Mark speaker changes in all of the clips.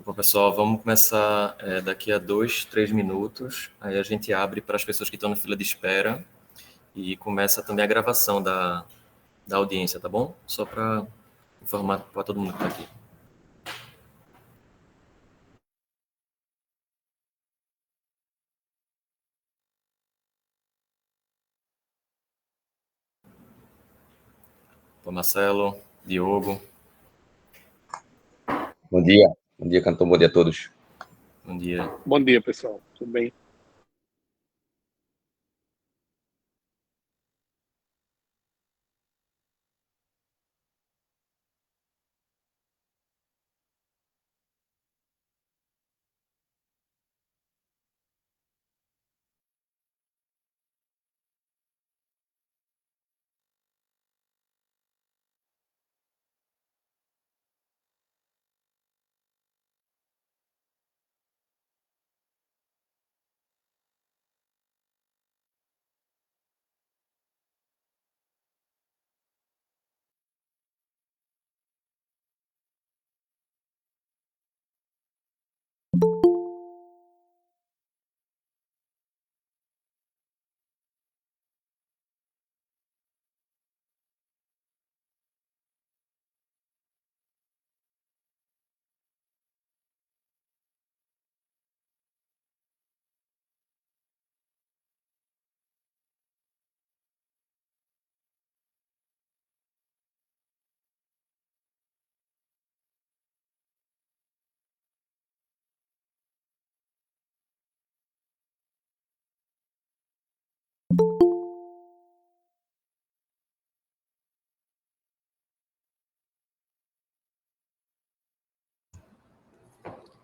Speaker 1: Opa, pessoal, vamos começar daqui a 3 minutos. Aí a gente abre para as pessoas que estão na fila de espera e começa também a gravação da audiência, tá bom? Só para informar para todo mundo que está aqui. Opa, Marcelo, Diogo,
Speaker 2: Bom dia, Cantor, bom dia a todos.
Speaker 1: bom dia.
Speaker 3: Bom dia, pessoal. Tudo bem?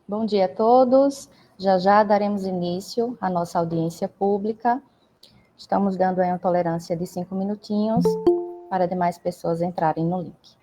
Speaker 4: Bom dia a todos. Já daremos início à nossa audiência pública. Estamos dando aí uma tolerância de 5 minutinhos para demais pessoas entrarem no link.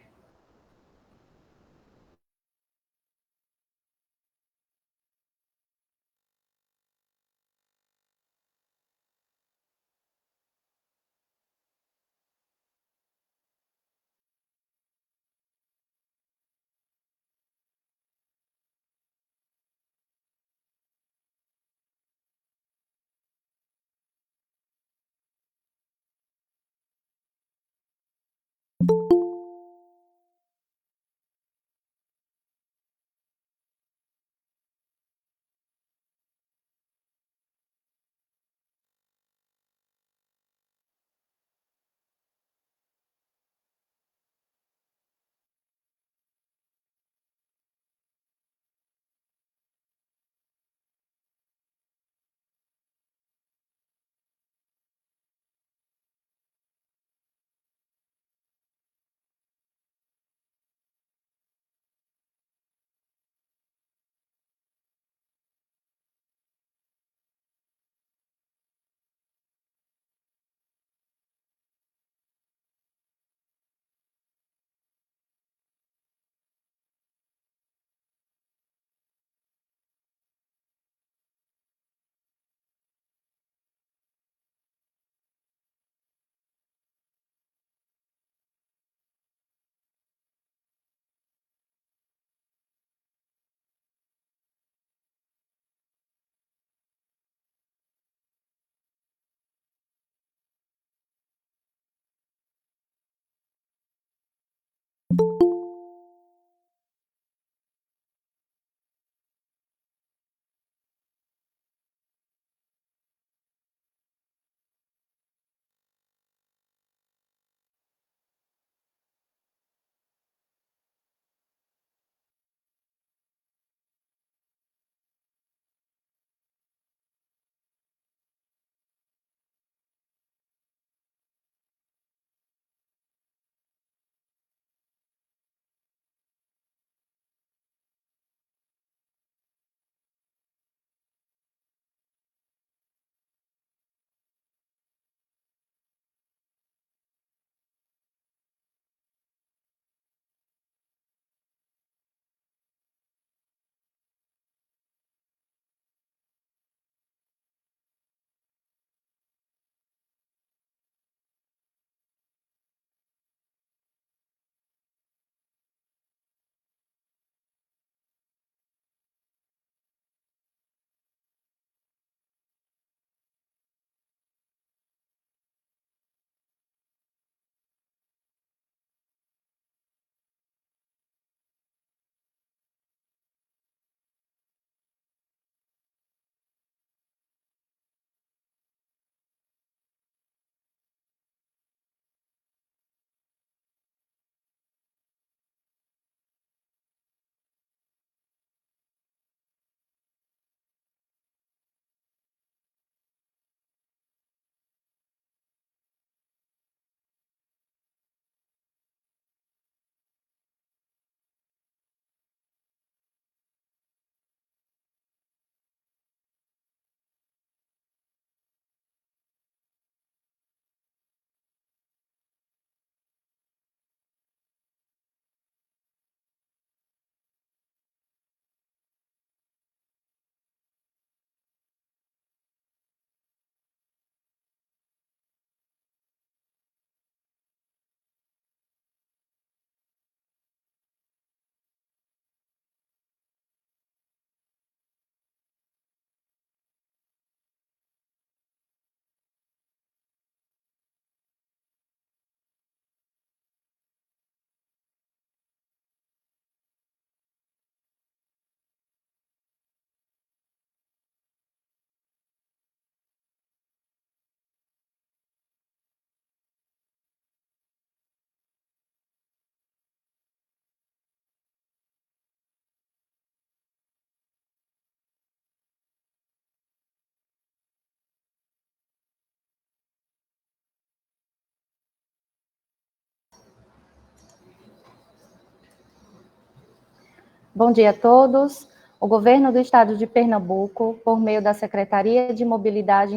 Speaker 4: Bom dia a todos. O Governo do Estado de Pernambuco, por meio da Secretaria de Mobilidade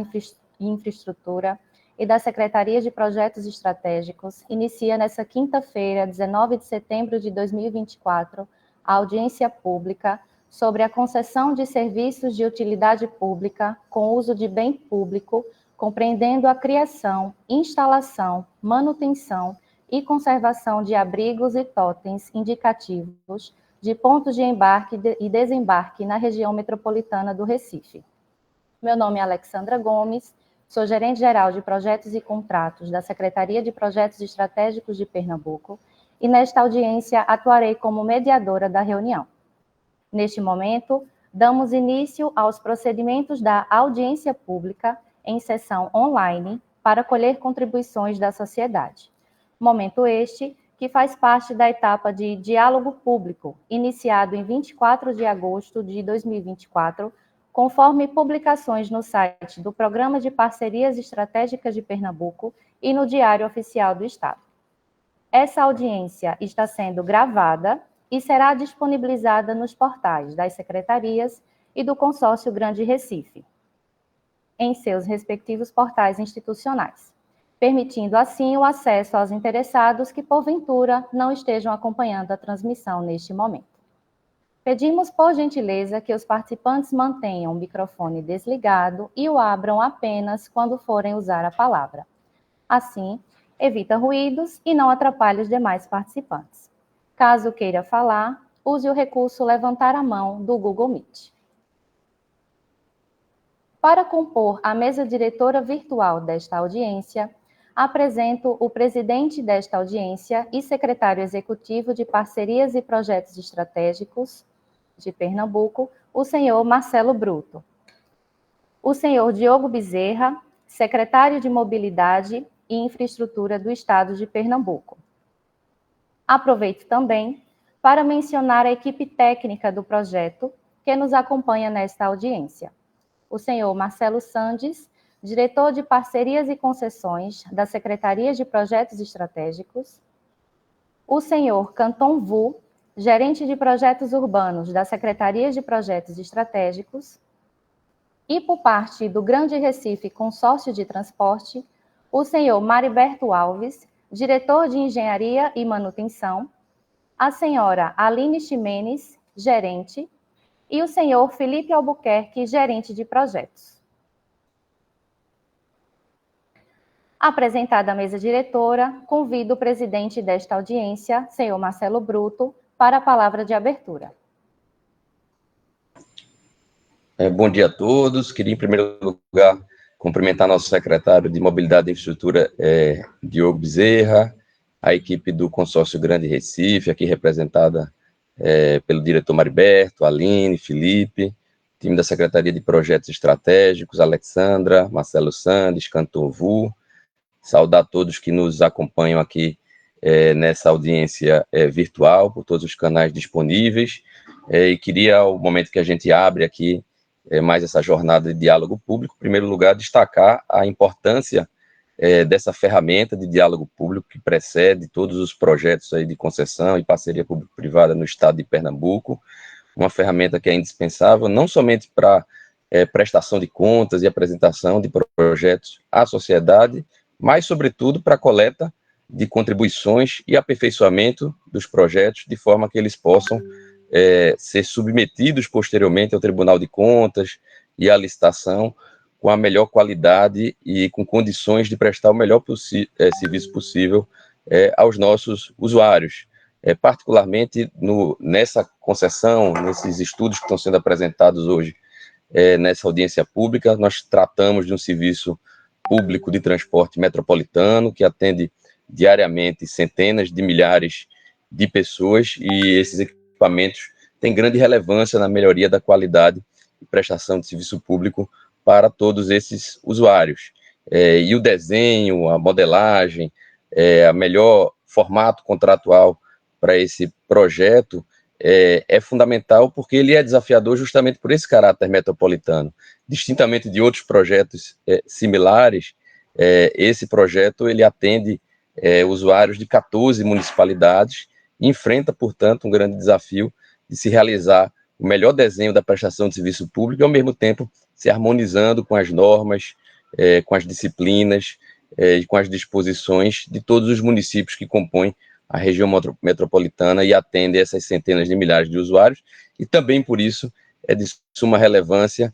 Speaker 4: e Infraestrutura e da Secretaria de Projetos Estratégicos, inicia nesta quinta-feira, 19 de setembro de 2024, a audiência pública sobre a concessão de serviços de utilidade pública com uso de bem público, compreendendo a criação, instalação, manutenção e conservação de abrigos e totens indicativos de pontos de embarque e desembarque na região metropolitana do Recife. Meu nome é Alexandra Gomes, sou gerente-geral de Projetos e Contratos da Secretaria de Projetos Estratégicos de Pernambuco e nesta audiência atuarei como mediadora da reunião. Neste momento, damos início aos procedimentos da audiência pública em sessão online para colher contribuições da sociedade. Momento este que faz parte da etapa de diálogo público, iniciado em 24 de agosto de 2024, conforme publicações no site do Programa de Parcerias Estratégicas de Pernambuco e no Diário Oficial do Estado. Essa audiência está sendo gravada e será disponibilizada nos portais das secretarias e do Consórcio Grande Recife, em seus respectivos portais institucionais, permitindo assim o acesso aos interessados que, porventura, não estejam acompanhando a transmissão neste momento. Pedimos, por gentileza, que os participantes mantenham o microfone desligado e o abram apenas quando forem usar a palavra. Assim, evita ruídos e não atrapalhe os demais participantes. Caso queira falar, use o recurso levantar a mão do Google Meet. Para compor a mesa diretora virtual desta audiência, apresento o presidente desta audiência e secretário executivo de Parcerias e Projetos Estratégicos de Pernambuco, o senhor Marcelo Bruto. O senhor Diogo Bezerra, secretário de Mobilidade e Infraestrutura do Estado de Pernambuco. Aproveito também para mencionar a equipe técnica do projeto que nos acompanha nesta audiência. O senhor Marcelo Sandes, diretor de Parcerias e Concessões da Secretaria de Projetos Estratégicos, o senhor Canton Vu, gerente de Projetos Urbanos da Secretaria de Projetos Estratégicos, e por parte do Grande Recife Consórcio de Transporte, o senhor Mariberto Alves, diretor de Engenharia e Manutenção, a senhora Aline Ximenes, gerente, e o senhor Felipe Albuquerque, gerente de projetos. Apresentada a mesa diretora, convido o presidente desta audiência, senhor Marcelo Bruto, para a palavra de abertura.
Speaker 2: Bom dia a todos. Queria, em primeiro lugar, cumprimentar nosso secretário de Mobilidade e Infraestrutura, Diogo Bezerra, a equipe do Consórcio Grande Recife, aqui representada pelo diretor Mariberto, Aline, Felipe, time da Secretaria de Projetos Estratégicos, Alexandra, Marcelo Sandes, Canton Vu. Saudar todos que nos acompanham aqui nessa audiência virtual, por todos os canais disponíveis, e queria, ao momento que a gente abre aqui mais essa jornada de diálogo público, em primeiro lugar, destacar a importância dessa ferramenta de diálogo público que precede todos os projetos aí de concessão e parceria público-privada no estado de Pernambuco, uma ferramenta que é indispensável, não somente para prestação de contas e apresentação de projetos à sociedade, mas, sobretudo, para a coleta de contribuições e aperfeiçoamento dos projetos, de forma que eles possam ser submetidos posteriormente ao Tribunal de Contas e à licitação com a melhor qualidade e com condições de prestar o melhor serviço possível aos nossos usuários. Particularmente nessa concessão, nesses estudos que estão sendo apresentados hoje nessa audiência pública, nós tratamos de um serviço público de transporte metropolitano, que atende diariamente centenas de milhares de pessoas, e esses equipamentos têm grande relevância na melhoria da qualidade e prestação de serviço público para todos esses usuários. E o desenho, a modelagem, a melhor formato contratual para esse projeto é fundamental, porque ele é desafiador justamente por esse caráter metropolitano. Distintamente de outros projetos similares, esse projeto ele atende usuários de 14 municipalidades e enfrenta, portanto, um grande desafio de se realizar o melhor desenho da prestação de serviço público e, ao mesmo tempo, se harmonizando com as normas, com as disciplinas e com as disposições de todos os municípios que compõem a região metropolitana e atendem essas centenas de milhares de usuários. E também, por isso, é de suma relevância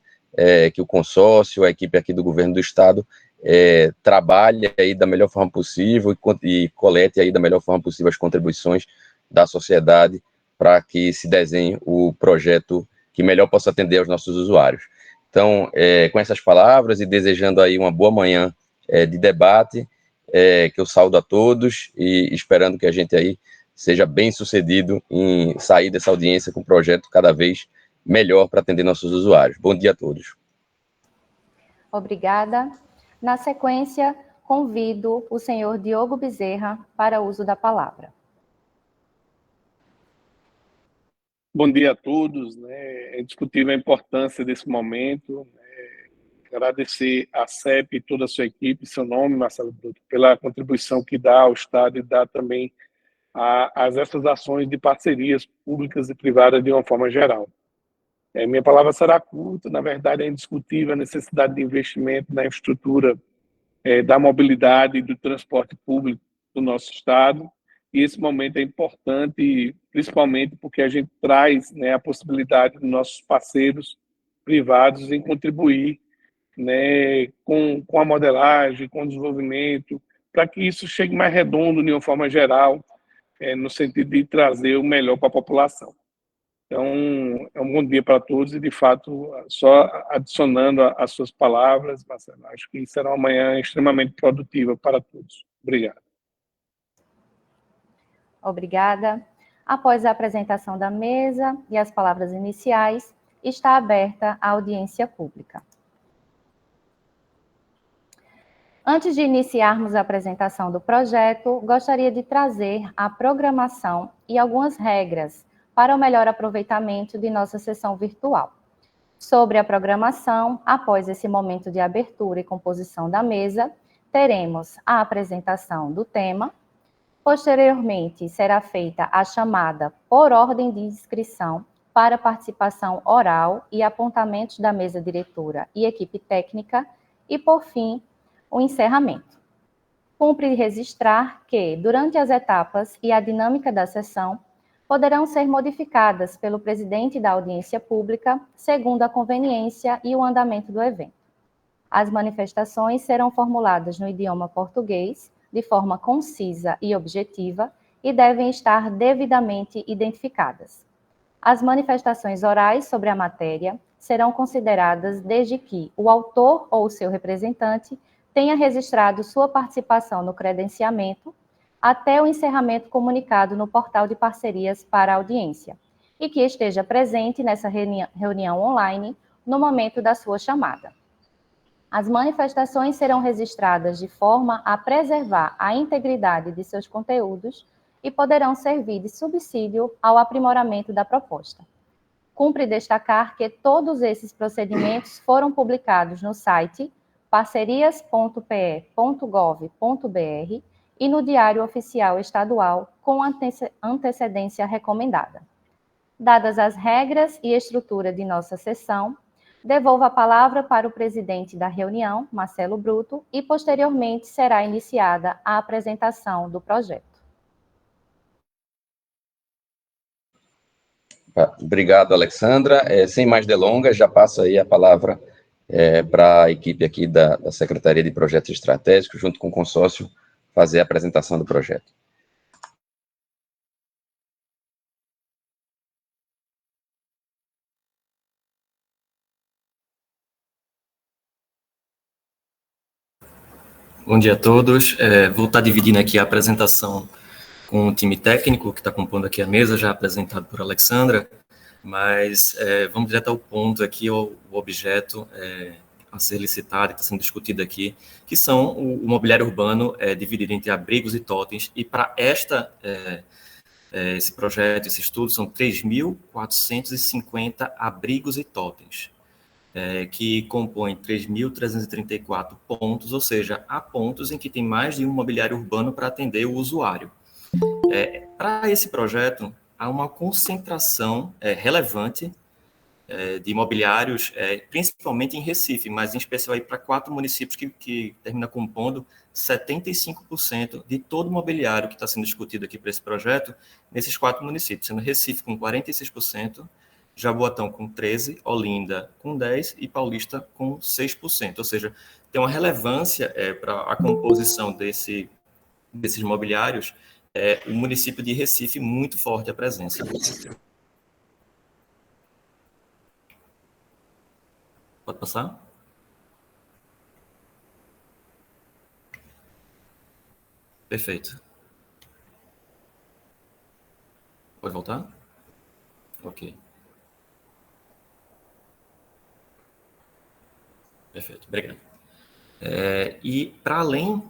Speaker 2: que o consórcio, a equipe aqui do governo do estado, trabalhe aí da melhor forma possível e colete aí da melhor forma possível as contribuições da sociedade para que se desenhe o projeto que melhor possa atender aos nossos usuários. Então, com essas palavras e desejando aí uma boa manhã de debate, que eu saúdo a todos e esperando que a gente aí seja bem sucedido em sair dessa audiência com um projeto cada vez melhor para atender nossos usuários. Bom dia a todos.
Speaker 4: Obrigada. Na sequência, convido o senhor Diogo Bezerra para o uso da palavra.
Speaker 3: Bom dia a todos. É indiscutível a importância desse momento. Agradecer à CEP e toda a sua equipe, seu nome, Marcelo Bruto, pela contribuição que dá ao Estado e dá também a essas ações de parcerias públicas e privadas de uma forma geral. Minha palavra será curta, na verdade é indiscutível a necessidade de investimento na infraestrutura da mobilidade e do transporte público do nosso Estado, e esse momento é importante, principalmente porque a gente traz, né, a possibilidade dos nossos parceiros privados em contribuir, né, com a modelagem, com o desenvolvimento, para que isso chegue mais redondo de uma forma geral, no sentido de trazer o melhor para a população. Então, é um bom dia para todos e, de fato, só adicionando as suas palavras, Marcelo, acho que será uma manhã extremamente produtiva para todos. Obrigado.
Speaker 4: Obrigada. Após a apresentação da mesa e as palavras iniciais, está aberta a audiência pública. Antes de iniciarmos a apresentação do projeto, gostaria de trazer a programação e algumas regras para o melhor aproveitamento de nossa sessão virtual. Sobre a programação, após esse momento de abertura e composição da mesa, teremos a apresentação do tema. Posteriormente, será feita a chamada por ordem de inscrição para participação oral e apontamentos da mesa diretora e equipe técnica e, por fim, o encerramento. Cumpre registrar que, durante as etapas e a dinâmica da sessão, poderão ser modificadas pelo presidente da audiência pública, segundo a conveniência e o andamento do evento. As manifestações serão formuladas no idioma português, de forma concisa e objetiva, e devem estar devidamente identificadas. As manifestações orais sobre a matéria serão consideradas desde que o autor ou o seu representante tenha registrado sua participação no credenciamento até o encerramento comunicado no portal de parcerias para a audiência, e que esteja presente nessa reunião online no momento da sua chamada. As manifestações serão registradas de forma a preservar a integridade de seus conteúdos e poderão servir de subsídio ao aprimoramento da proposta. Cumpre destacar que todos esses procedimentos foram publicados no site parcerias.pe.gov.br e no Diário Oficial Estadual com antecedência recomendada. Dadas as regras e estrutura de nossa sessão, devolvo a palavra para o presidente da reunião, Marcelo Bruto, e posteriormente será iniciada a apresentação do projeto.
Speaker 2: Obrigado, Alexandra. Sem mais delongas, já passo aí a palavra para a equipe aqui da Secretaria de Projetos Estratégicos, junto com o consórcio, fazer a apresentação do projeto.
Speaker 1: Bom dia a todos. Vou estar dividindo aqui a apresentação com o time técnico que está compondo aqui a mesa, já apresentado por Alexandra, mas vamos direto ao ponto aqui, o objeto a ser licitado e está sendo discutido aqui, que são o mobiliário urbano dividido entre abrigos e totens, e para esse projeto, esse estudo, são 3.450 abrigos e totens, que compõem 3.334 pontos, ou seja, há pontos em que tem mais de um mobiliário urbano para atender o usuário. Para esse projeto, há uma concentração relevante de imobiliários, principalmente em Recife, mas em especial para 4 municípios que termina compondo 75% de todo o imobiliário que está sendo discutido aqui para esse projeto, nesses 4 municípios, sendo Recife com 46%, Jaboatão com 13%, Olinda com 10% e Paulista com 6%. Ou seja, tem uma relevância para a composição desses imobiliários, o município de Recife muito forte a presença. Pode passar? Perfeito. Pode voltar? Ok. Perfeito, obrigado. E, para além,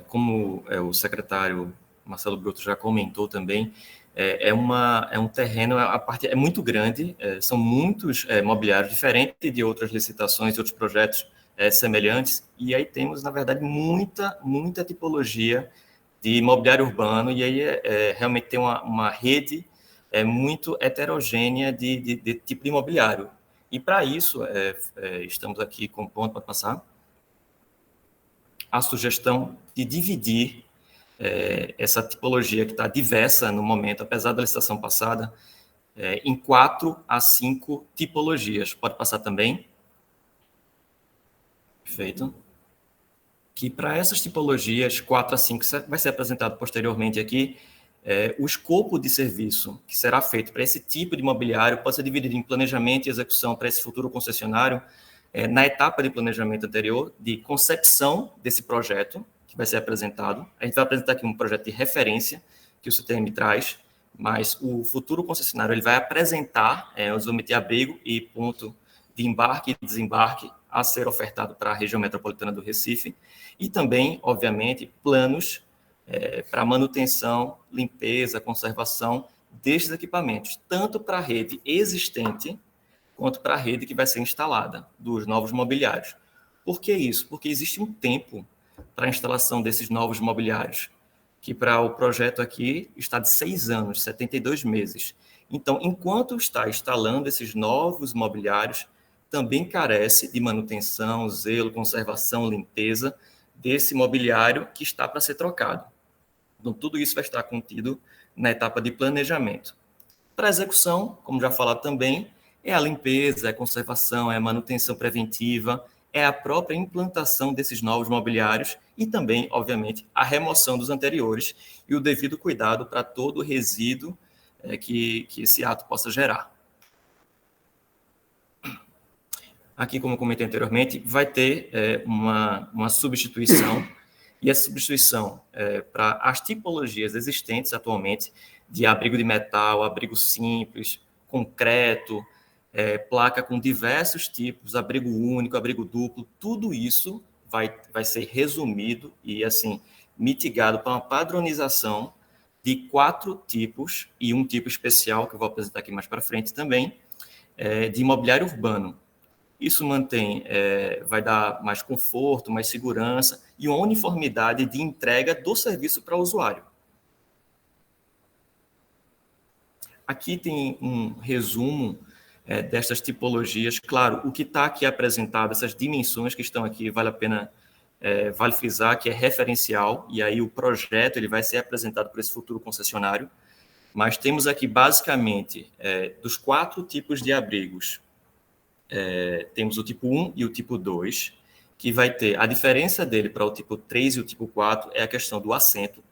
Speaker 1: como o secretário Marcelo Broto já comentou também, é um terreno, a parte é muito grande, são muitos mobiliários, diferente de outras licitações e outros projetos semelhantes, e aí temos, na verdade, muita tipologia de imobiliário urbano, e aí realmente tem uma rede muito heterogênea de tipo de imobiliário. E para isso, estamos aqui com o ponto para passar, a sugestão de dividir essa tipologia que está diversa no momento, apesar da licitação passada, em 4 a 5 tipologias. Pode passar também? Perfeito. Que para essas tipologias, 4 a 5, vai ser apresentado posteriormente aqui, o escopo de serviço que será feito para esse tipo de imobiliário pode ser dividido em planejamento e execução para esse futuro concessionário, na etapa de planejamento anterior, de concepção desse projeto, que vai ser apresentado. A gente vai apresentar aqui um projeto de referência, que o CTM traz, mas o futuro concessionário ele vai apresentar o desenvolvimento de abrigo e ponto de embarque e desembarque a ser ofertado para a região metropolitana do Recife, e também, obviamente, planos para manutenção, limpeza, conservação destes equipamentos, tanto para a rede existente, quanto para a rede que vai ser instalada, dos novos mobiliários. Por que isso? Porque existe um tempo para a instalação desses novos mobiliários, que para o projeto aqui está de 6 anos, 72 meses. Então, enquanto está instalando esses novos mobiliários, também carece de manutenção, zelo, conservação, limpeza desse mobiliário que está para ser trocado. Então, tudo isso vai estar contido na etapa de planejamento. Para a execução, como já falado também, é a limpeza, é a conservação, é a manutenção preventiva, é a própria implantação desses novos mobiliários e também, obviamente, a remoção dos anteriores e o devido cuidado para todo o resíduo que esse ato possa gerar. Aqui, como eu comentei anteriormente, vai ter uma substituição, e essa substituição para as tipologias existentes atualmente, de abrigo de metal, abrigo simples, concreto, placa com diversos tipos, abrigo único, abrigo duplo, tudo isso vai ser resumido e, assim, mitigado para uma padronização de 4 tipos e um tipo especial, que eu vou apresentar aqui mais para frente também, de imobiliário urbano. Isso vai dar mais conforto, mais segurança e uma uniformidade de entrega do serviço para o usuário. Aqui tem um resumo destas tipologias. Claro, o que está aqui apresentado, essas dimensões que estão aqui, vale a pena vale frisar que é referencial, e aí o projeto ele vai ser apresentado por esse futuro concessionário. Mas temos aqui, basicamente, dos 4 tipos de abrigos, temos o tipo 1 e o tipo 2, que vai ter a diferença dele para o tipo 3 e o tipo 4 é a questão do assento,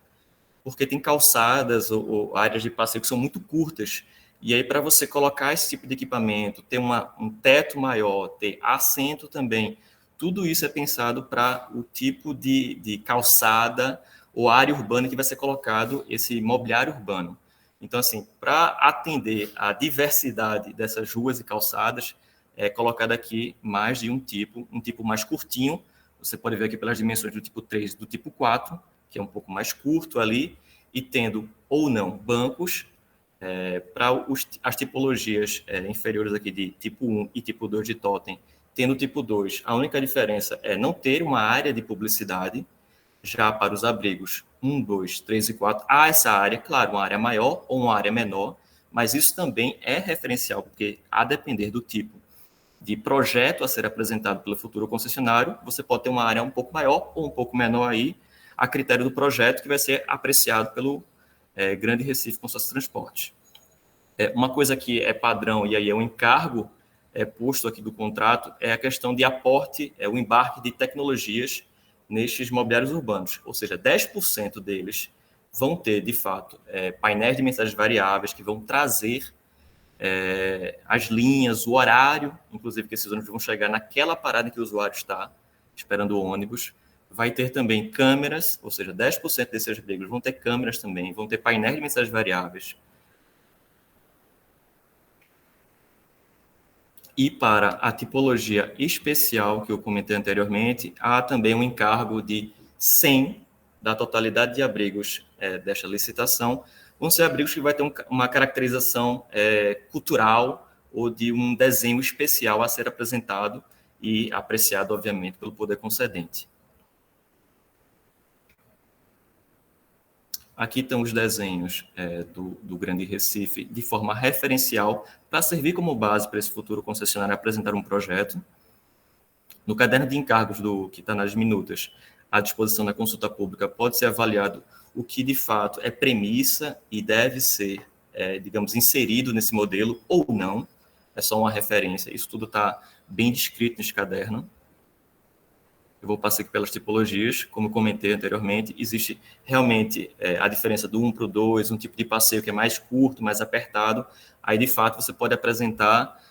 Speaker 1: porque tem calçadas ou áreas de passeio que são muito curtas, e aí para você colocar esse tipo de equipamento, ter um teto maior, ter assento também, tudo isso é pensado para o tipo de calçada ou área urbana que vai ser colocado esse mobiliário urbano. Então, assim, para atender a diversidade dessas ruas e calçadas, é colocado aqui mais de um tipo mais curtinho, você pode ver aqui pelas dimensões do tipo 3 e do tipo 4, que é um pouco mais curto ali, e tendo ou não bancos para as tipologias inferiores aqui de tipo 1 e tipo 2 de totem, tendo tipo 2, a única diferença é não ter uma área de publicidade, Já para os abrigos 1, 2, 3 e 4, há essa área, claro, uma área maior ou uma área menor, mas isso também é referencial, porque a depender do tipo de projeto a ser apresentado pelo futuro concessionário, você pode ter uma área um pouco maior ou um pouco menor aí, a critério do projeto que vai ser apreciado pelo Grande Recife Consórcio de Transporte. Uma coisa que é padrão, e aí é um encargo posto aqui do contrato, é a questão de aporte, o embarque de tecnologias nestes mobiliários urbanos, ou seja, 10% deles vão ter, de fato, painéis de mensagens variáveis que vão trazer as linhas, o horário, inclusive que esses ônibus vão chegar naquela parada em que o usuário está esperando o ônibus. Vai ter também câmeras, ou seja, 10% desses abrigos vão ter câmeras também, vão ter painéis de mensagens variáveis. E para a tipologia especial que eu comentei anteriormente, há também um encargo de 100 da totalidade de abrigos desta licitação, vão ser abrigos que vai ter uma caracterização cultural ou de um desenho especial a ser apresentado e apreciado, obviamente, pelo poder concedente. Aqui estão os desenhos do Grande Recife de forma referencial para servir como base para esse futuro concessionário apresentar um projeto. No caderno de encargos que está nas minutas, à disposição da consulta pública, pode ser avaliado o que, de fato, é premissa e deve ser, digamos, inserido nesse modelo ou não. É só uma referência. Isso tudo está bem descrito nesse caderno. Eu vou passar aqui pelas tipologias, como comentei anteriormente, existe realmente a diferença do 1 para o 2, um tipo de passeio que é mais curto, mais apertado, aí de fato você pode apresentar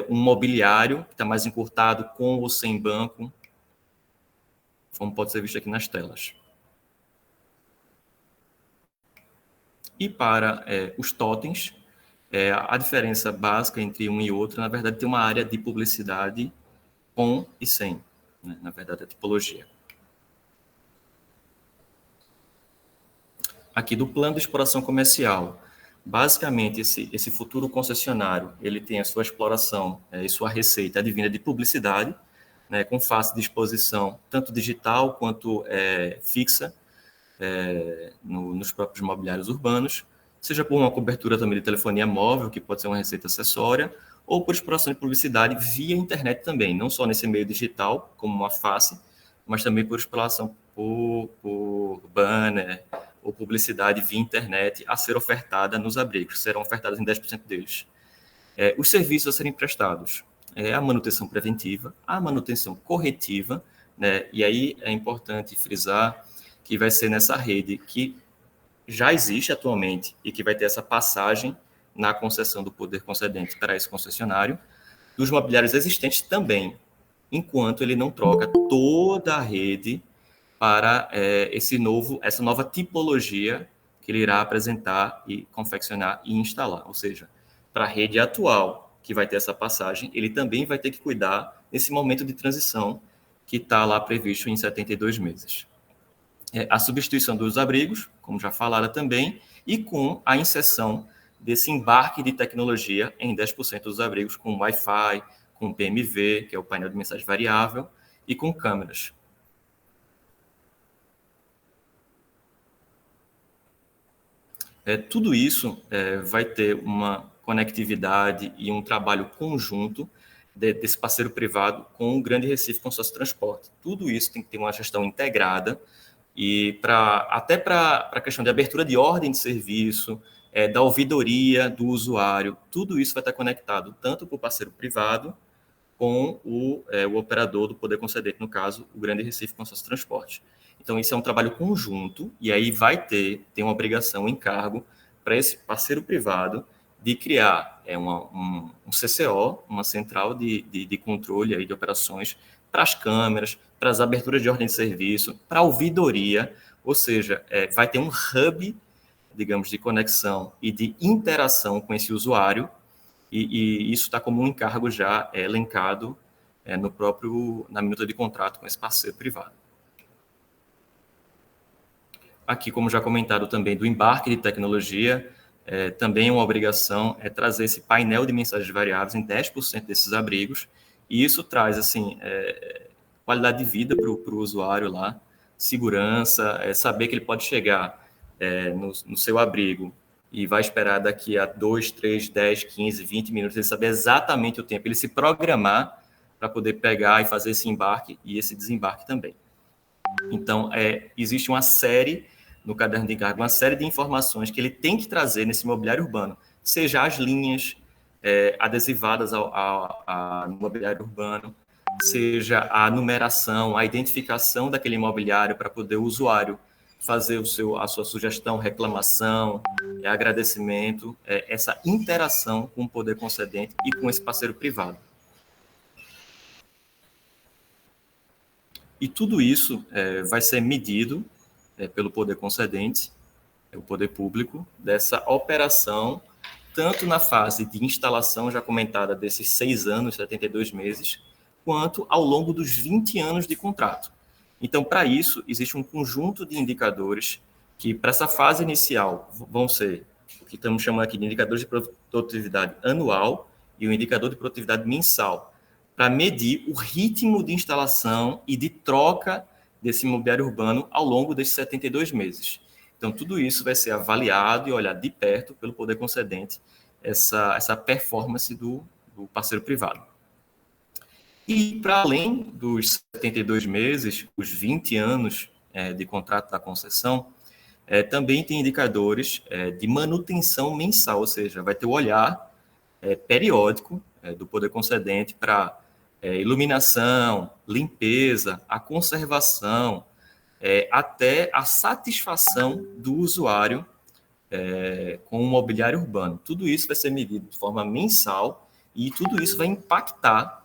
Speaker 1: um mobiliário que está mais encurtado, com ou sem banco, como pode ser visto aqui nas telas. E para os totens, a diferença básica entre um e outro, na verdade, tem uma área de publicidade com e sem. Na verdade, a tipologia. Aqui do plano de exploração comercial, basicamente esse futuro concessionário, ele tem a sua exploração e sua receita advinda de publicidade, né, com fácil disposição, tanto digital quanto fixa, nos próprios mobiliários urbanos, seja por uma cobertura também de telefonia móvel, que pode ser uma receita acessória, ou por exploração de publicidade via internet também, não só nesse meio digital, como uma face, mas também por exploração por banner ou publicidade via internet a ser ofertada nos abrigos, serão ofertadas em 10% deles. Os serviços a serem prestados, a manutenção preventiva, a manutenção corretiva, né, e aí é importante frisar que vai ser nessa rede que já existe atualmente e que vai ter essa passagem na concessão do poder concedente para esse concessionário, dos mobiliários existentes também, enquanto ele não troca toda a rede para essa nova tipologia que ele irá apresentar e confeccionar e instalar. Ou seja, para a rede atual, que vai ter essa passagem, ele também vai ter que cuidar nesse momento de transição que está lá previsto em 72 meses. A substituição dos abrigos, como já falaram também, e com a inserção desse embarque de tecnologia em 10% dos abrigos, com Wi-Fi, com PMV, que é o painel de mensagem variável, e com câmeras. Tudo isso vai ter uma conectividade e um trabalho conjunto desse parceiro privado com o Grande Recife Consórcio de Transporte. Tudo isso tem que ter uma gestão integrada, e até para a questão de abertura de ordem de serviço, da ouvidoria do usuário, tudo isso vai estar conectado tanto para o parceiro privado com o operador do poder concedente, no caso, o Grande Recife Consórcio de Transporte. Então, isso é um trabalho conjunto, e aí vai ter uma obrigação, um encargo para esse parceiro privado de criar um CCO, uma central de controle aí de operações, para as câmeras, para as aberturas de ordem de serviço, para a ouvidoria, ou seja, vai ter um hub, digamos, de conexão e de interação com esse usuário, e isso está como um encargo já elencado na minuta de contrato com esse parceiro privado. Aqui, como já comentado também, do embarque de tecnologia, também uma obrigação é trazer esse painel de mensagens variáveis em 10% desses abrigos, e isso traz, assim, qualidade de vida para o usuário lá, segurança, saber que ele pode chegar no seu abrigo e vai esperar daqui a 2, 3, 10, 15, 20 minutos, ele saber exatamente o tempo, ele se programar para poder pegar e fazer esse embarque e esse desembarque também. Então, existe uma série, no caderno de encargo, uma série de informações que ele tem que trazer nesse mobiliário urbano, seja as linhas adesivadas ao mobiliário urbano, seja a numeração, a identificação daquele imobiliário para poder o usuário fazer a sua sugestão, reclamação, agradecimento, essa interação com o poder concedente e com esse parceiro privado. E tudo isso vai ser medido pelo poder concedente, o poder público, dessa operação, tanto na fase de instalação já comentada desses 6 anos, 72 meses, quanto ao longo dos 20 anos de contrato. Então, para isso, existe um conjunto de indicadores que, para essa fase inicial, vão ser o que estamos chamando aqui de indicadores de produtividade anual e o indicador de produtividade mensal, para medir o ritmo de instalação e de troca desse imobiliário urbano ao longo desses 72 meses. Então, tudo isso vai ser avaliado e olhado de perto pelo poder concedente, essa performance do parceiro privado. E, para além dos 72 meses, os 20 anos de contrato da concessão, também tem indicadores de manutenção mensal, ou seja, vai ter o olhar periódico do poder concedente para iluminação, limpeza, a conservação, até a satisfação do usuário com o mobiliário urbano. Tudo isso vai ser medido de forma mensal e tudo isso vai impactar,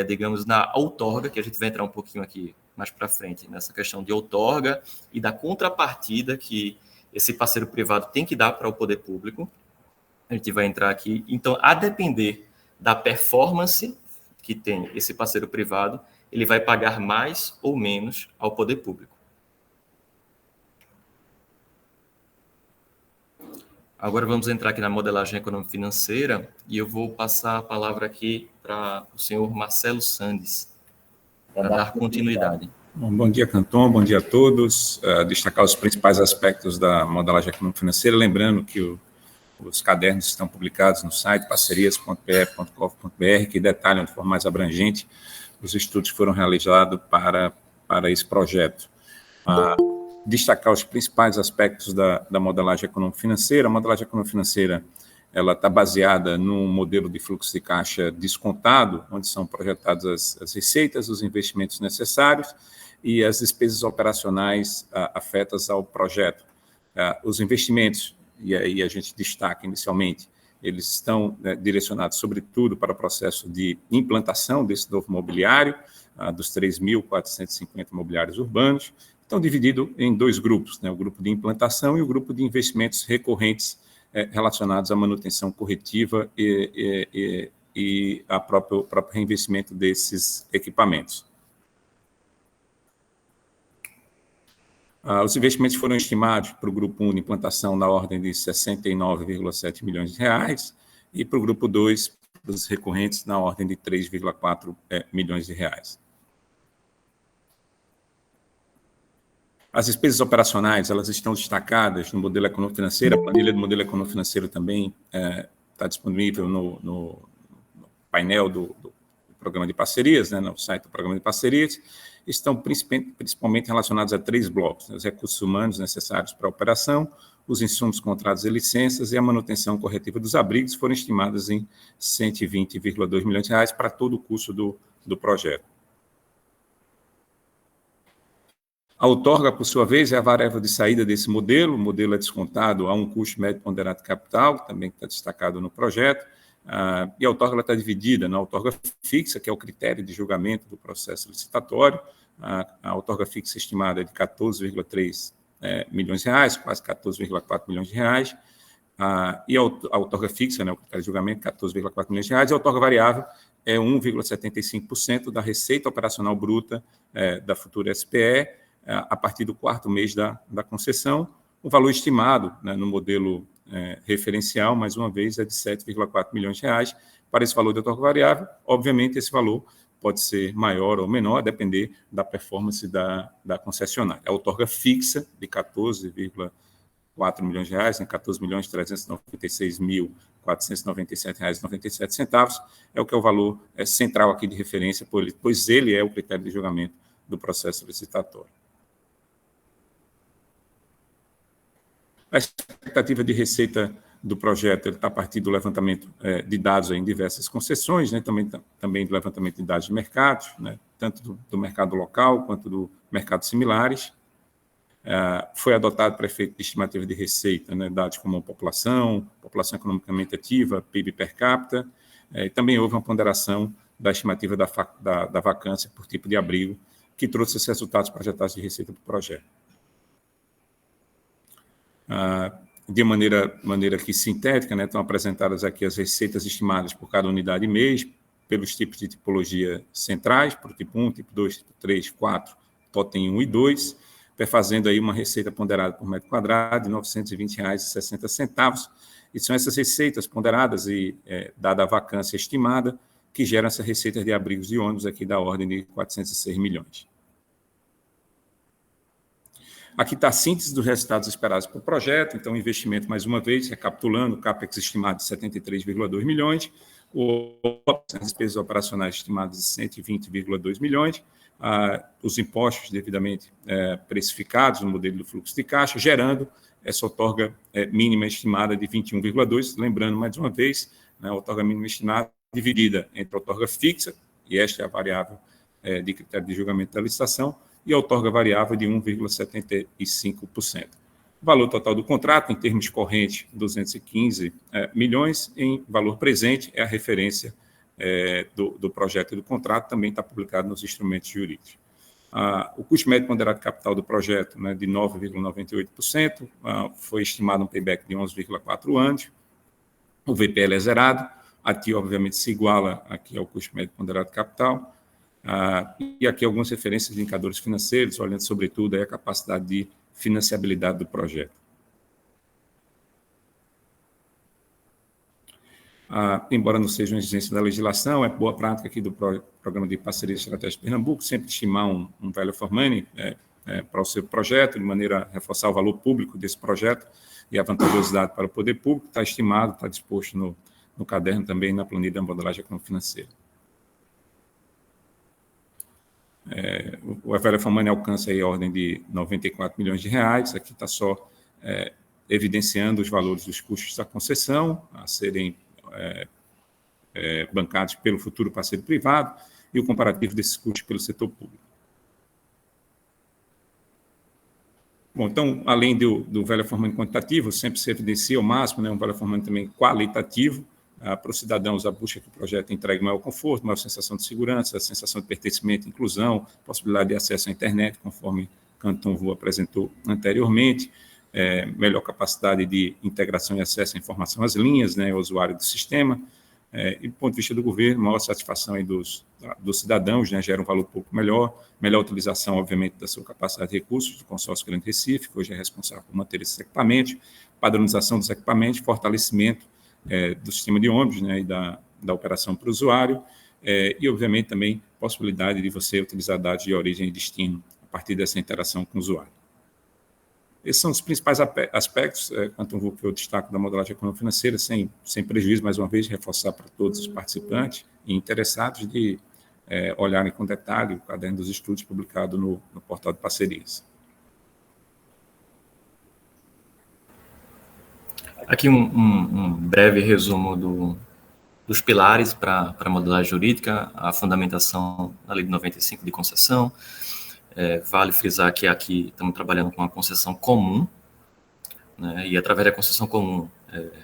Speaker 1: digamos, na outorga, que a gente vai entrar um pouquinho aqui mais para frente, nessa questão de outorga e da contrapartida que esse parceiro privado tem que dar para o poder público. A gente vai entrar aqui. Então, a depender da performance que tem esse parceiro privado, ele vai pagar mais ou menos ao poder público. Agora vamos entrar aqui na modelagem econômico-financeira e eu vou passar a palavra aqui para o senhor Marcelo Sandes, para dar continuidade.
Speaker 5: Bom dia, Canton, bom dia a todos. Destacar os principais aspectos da modelagem econômico-financeira, lembrando que os cadernos estão publicados no site parcerias.pe.gov.br, que detalham de forma mais abrangente os estudos que foram realizados para esse projeto. Destacar os principais aspectos da modelagem econômico-financeira. A modelagem econômico-financeira ela está baseada num modelo de fluxo de caixa descontado, onde são projetadas as receitas, os investimentos necessários e as despesas operacionais afetas ao projeto. Os investimentos, e aí a gente destaca inicialmente, eles estão direcionados, sobretudo, para o processo de implantação desse novo mobiliário, dos 3.450 mobiliários urbanos. Estão divididos em 2 grupos, o grupo de implantação e o grupo de investimentos recorrentes relacionados à manutenção corretiva e ao próprio reinvestimento desses equipamentos. Os investimentos foram estimados para o grupo 1 de implantação na ordem de 69,7 milhões de reais e para o grupo 2, os recorrentes, na ordem de 3,4 milhões de reais. As despesas operacionais, elas estão destacadas no modelo econômico-financeiro. A planilha do modelo econômico-financeiro também está disponível no painel do programa de parcerias, no site do programa de parcerias. Estão principalmente relacionados a 3 blocos: os recursos humanos necessários para a operação, os insumos, contratos e licenças e a manutenção corretiva dos abrigos foram estimadas em 120,2 milhões de reais para todo o custo do projeto. A outorga, por sua vez, é a variável de saída desse modelo. O modelo é descontado a um custo médio ponderado de capital, que também está destacado no projeto, e a outorga está dividida na outorga fixa, que é o critério de julgamento do processo licitatório. A outorga fixa estimada é de 14,3 milhões de reais, quase 14,4 milhões de reais, e a outorga fixa, o critério de julgamento, 14,4 milhões de reais, e a outorga variável é 1,75% da receita operacional bruta da futura SPE, a partir do 4º mês da concessão. O valor estimado no modelo referencial, mais uma vez, é de 7,4 milhões de reais. Para esse valor de outorga variável, obviamente, esse valor pode ser maior ou menor, a depender da performance da concessionária. A outorga fixa de 14,4 milhões de reais, né, 14.396.497,97 é o que é o valor central aqui de referência, pois ele é o critério de julgamento do processo licitatório. A expectativa de receita do projeto está a partir do levantamento de dados em diversas concessões, né, também do levantamento de dados de mercado, né, tanto do mercado local quanto do mercado similares. Foi adotado para efeito de estimativa de receita, né, dados como população economicamente ativa, PIB per capita, e também houve uma ponderação da estimativa da vacância por tipo de abrigo, que trouxe esses resultados projetados de receita para o projeto. De maneira aqui sintética, né, estão apresentadas aqui as receitas estimadas por cada unidade mês, pelos tipos de tipologia centrais, por tipo 1, tipo 2, tipo 3, 4, totem 1 e 2, fazendo aí uma receita ponderada por metro quadrado de R$ 920,60, e são essas receitas ponderadas e dada a vacância estimada, que geram essas receitas de abrigos de ônibus aqui da ordem de 406 milhões. Aqui está a síntese dos resultados esperados para o projeto. Então, o investimento, mais uma vez, recapitulando, o CAPEX estimado de 73,2 milhões, as despesas operacionais estimadas de 120,2 milhões, os impostos devidamente precificados no modelo do fluxo de caixa, gerando essa outorga mínima estimada de 21,2, lembrando, mais uma vez, né, a outorga mínima estimada dividida entre a outorga fixa, e esta é a variável de critério de julgamento da licitação, e a outorga variável de 1,75%. O valor total do contrato, em termos correntes, 215 milhões, em valor presente, é a referência do projeto e do contrato, também está publicado nos instrumentos jurídicos. O custo médio ponderado de capital do projeto, né, de 9,98%, foi estimado um payback de 11,4 anos, o VPL é zerado, aqui, obviamente, se iguala aqui ao custo médio ponderado de capital, e aqui algumas referências de indicadores financeiros, olhando sobretudo aí a capacidade de financiabilidade do projeto. Embora não seja uma exigência da legislação, é boa prática aqui do Programa de Parceria Estratégica de Pernambuco, sempre estimar um value for money para o seu projeto, de maneira a reforçar o valor público desse projeto e a vantajosidade para o poder público. Está estimado, está disposto no caderno também, na planilha da modelagem econômico-financeira. O value for money alcança aí a ordem de 94 milhões de reais. Aqui está só evidenciando os valores dos custos da concessão a serem bancados pelo futuro parceiro privado e o comparativo desses custos pelo setor público. Bom, então, além do value for money quantitativo, sempre se evidencia ao máximo, né, um value for money também qualitativo, para os cidadãos, a busca que o projeto entregue maior conforto, maior sensação de segurança, sensação de pertencimento, inclusão, possibilidade de acesso à internet, conforme Canton Vu apresentou anteriormente, melhor capacidade de integração e acesso à informação às linhas, né, ao usuário do sistema, e do ponto de vista do governo, maior satisfação aí dos cidadãos, né, gera um valor público melhor utilização, obviamente, da sua capacidade de recursos do consórcio Grande Recife, que hoje é responsável por manter esses equipamentos, padronização dos equipamentos, fortalecimento do sistema de ônibus, né, e da operação para o usuário, e, obviamente, também possibilidade de você utilizar dados de origem e destino a partir dessa interação com o usuário. Esses são os principais aspectos, quanto ao que eu destaco da modelagem econômico-financeira, sem prejuízo, mais uma vez, reforçar para todos os participantes e interessados de olharem com detalhe o caderno dos estudos publicado no portal de parcerias.
Speaker 1: Aqui um breve resumo dos pilares para a modelagem jurídica, a fundamentação da Lei de 95 de concessão. Vale frisar que aqui estamos trabalhando com uma concessão comum, né, e através da concessão comum,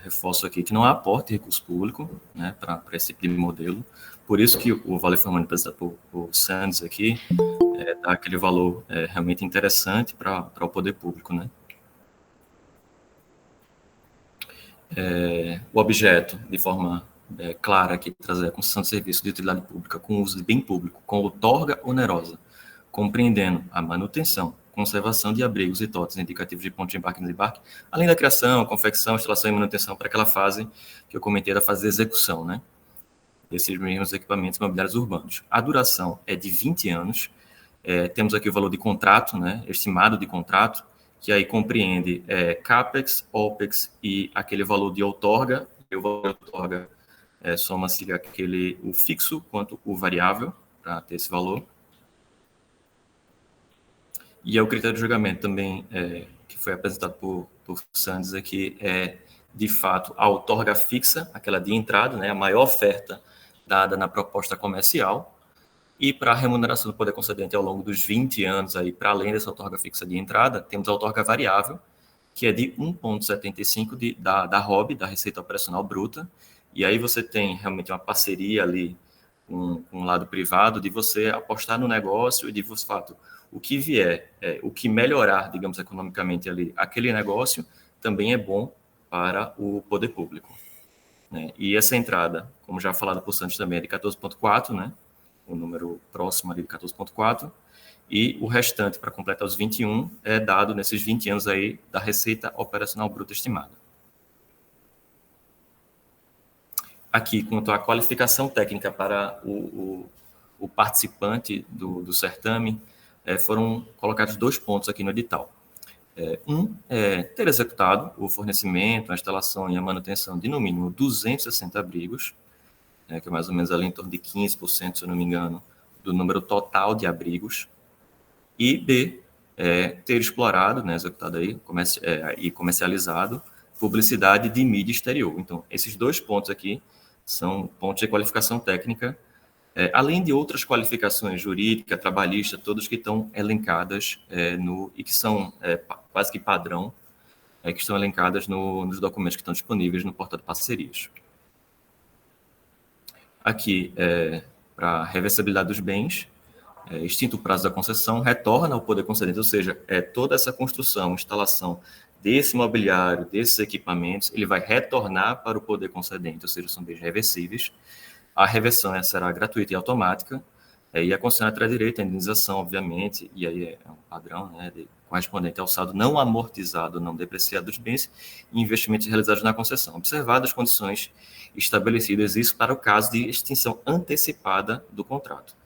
Speaker 1: reforço aqui que não há aporte de recurso público, né, para esse tipo de modelo. Por isso que o value for money apresentado por Sands aqui dá aquele valor realmente interessante para o poder público, né. O objeto, de forma clara aqui, trazer a concessão de serviço de utilidade pública com uso de bem público, com outorga onerosa, compreendendo a manutenção, conservação de abrigos e totes indicativos de pontos de embarque e desembarque, além da criação, confecção, instalação e manutenção para aquela fase que eu comentei, da fase de execução, né? desses mesmos equipamentos imobiliários urbanos. A duração é de 20 anos. Temos aqui o valor de contrato, né, estimado de contrato, que aí compreende CAPEX, OPEX e aquele valor de outorga. E o valor de outorga soma-se o fixo quanto o variável, para ter esse valor. E o critério de julgamento também, que foi apresentado por Sandes aqui, de fato, a outorga fixa, aquela de entrada, né, a maior oferta dada na proposta comercial, e para a remuneração do poder concedente ao longo dos 20 anos, para além dessa outorga fixa de entrada, temos a outorga variável, que é de 1,75 da ROB, da Receita Operacional Bruta, e aí você tem realmente uma parceria ali com o lado privado, de você apostar no negócio e de, de fato, o que vier, o que melhorar, digamos, economicamente ali, aquele negócio, também é bom para o poder público, né? E essa entrada, como já falado por Santos também, é de 14,4, né? O número próximo ali de 14,4, e o restante, para completar os 21, é dado nesses 20 anos aí da Receita Operacional Bruta estimada. Aqui, quanto à qualificação técnica para o participante do certame, foram colocados 2 pontos aqui no edital. Ter executado o fornecimento, a instalação e a manutenção de, no mínimo, 260 abrigos, que é mais ou menos ali em torno de 15%, se eu não me engano, do número total de abrigos. E B, ter explorado, né, executado aí, e comercializado, publicidade de mídia exterior. Então, esses 2 pontos aqui são pontos de qualificação técnica, além de outras qualificações jurídica, trabalhista, todas que estão elencadas e que são quase que padrão, que estão elencadas nos documentos que estão disponíveis no portal de parcerias. Aqui, para a reversibilidade dos bens, extinto o prazo da concessão, retorna ao poder concedente, ou seja, toda essa construção, instalação desse mobiliário, desses equipamentos, ele vai retornar para o poder concedente, ou seja, são bens reversíveis. A reversão será gratuita e automática, e a concessionária terá direito à indenização, obviamente, e aí é um padrão, né, correspondente ao saldo não amortizado, não depreciado dos bens e investimentos realizados na concessão, observadas as condições estabelecidas, isso para o caso de extinção antecipada do contrato.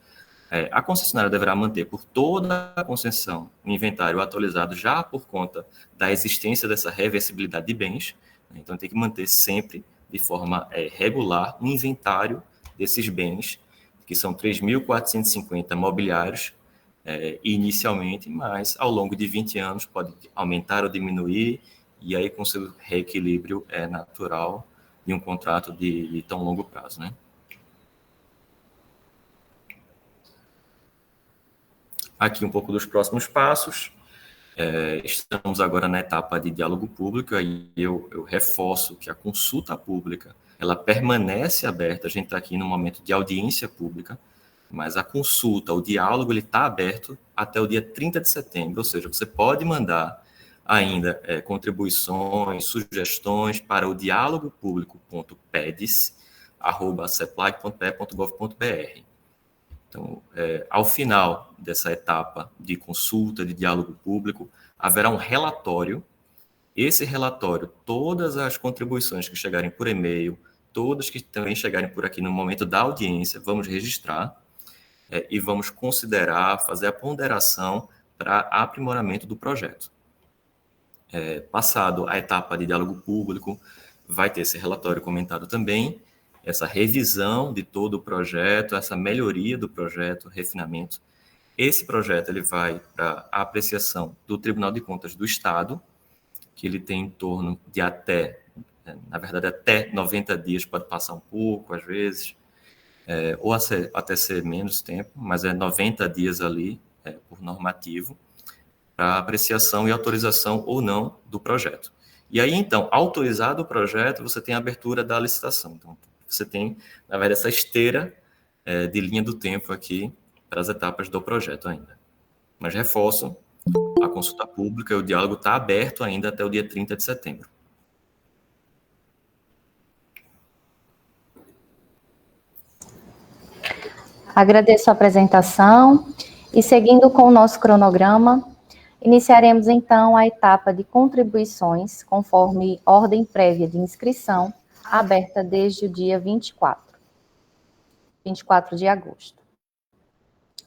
Speaker 1: A concessionária deverá manter por toda a concessão o inventário atualizado já por conta da existência dessa reversibilidade de bens, né? Então tem que manter sempre, de forma regular, um inventário desses bens, que são 3.450 mobiliários, inicialmente, mas ao longo de 20 anos pode aumentar ou diminuir, e aí com seu reequilíbrio natural de um contrato de tão longo prazo, né? Aqui um pouco dos próximos passos. Estamos agora na etapa de diálogo público, aí eu reforço que a consulta pública, ela permanece aberta, a gente está aqui no momento de audiência pública, mas a consulta, o diálogo, ele está aberto até o dia 30 de setembro, ou seja, você pode mandar ainda contribuições, sugestões para o dialogo.pedes@ceplac.pe.gov.br. Então, ao final dessa etapa de consulta, de diálogo público, haverá um relatório. Esse relatório, todas as contribuições que chegarem por e-mail, todas que também chegarem por aqui no momento da audiência, vamos registrar e vamos considerar, fazer a ponderação para aprimoramento do projeto. Passado a etapa de diálogo público, vai ter esse relatório comentado também, essa revisão de todo o projeto, essa melhoria do projeto, refinamento. Esse projeto ele vai para a apreciação do Tribunal de Contas do Estado, que ele tem em torno de até 90 dias, pode passar um pouco, às vezes, ou até ser menos tempo, mas 90 dias ali, por normativo, para apreciação e autorização ou não do projeto. E aí, então, autorizado o projeto, você tem a abertura da licitação. Então, você tem, na verdade, essa esteira de linha do tempo aqui para as etapas do projeto ainda. Mas reforço, a consulta pública e o diálogo está aberto ainda até o dia 30 de setembro.
Speaker 4: Agradeço a apresentação e, seguindo com o nosso cronograma, iniciaremos, então, a etapa de contribuições, conforme ordem prévia de inscrição, aberta desde o dia 24. 24 de agosto.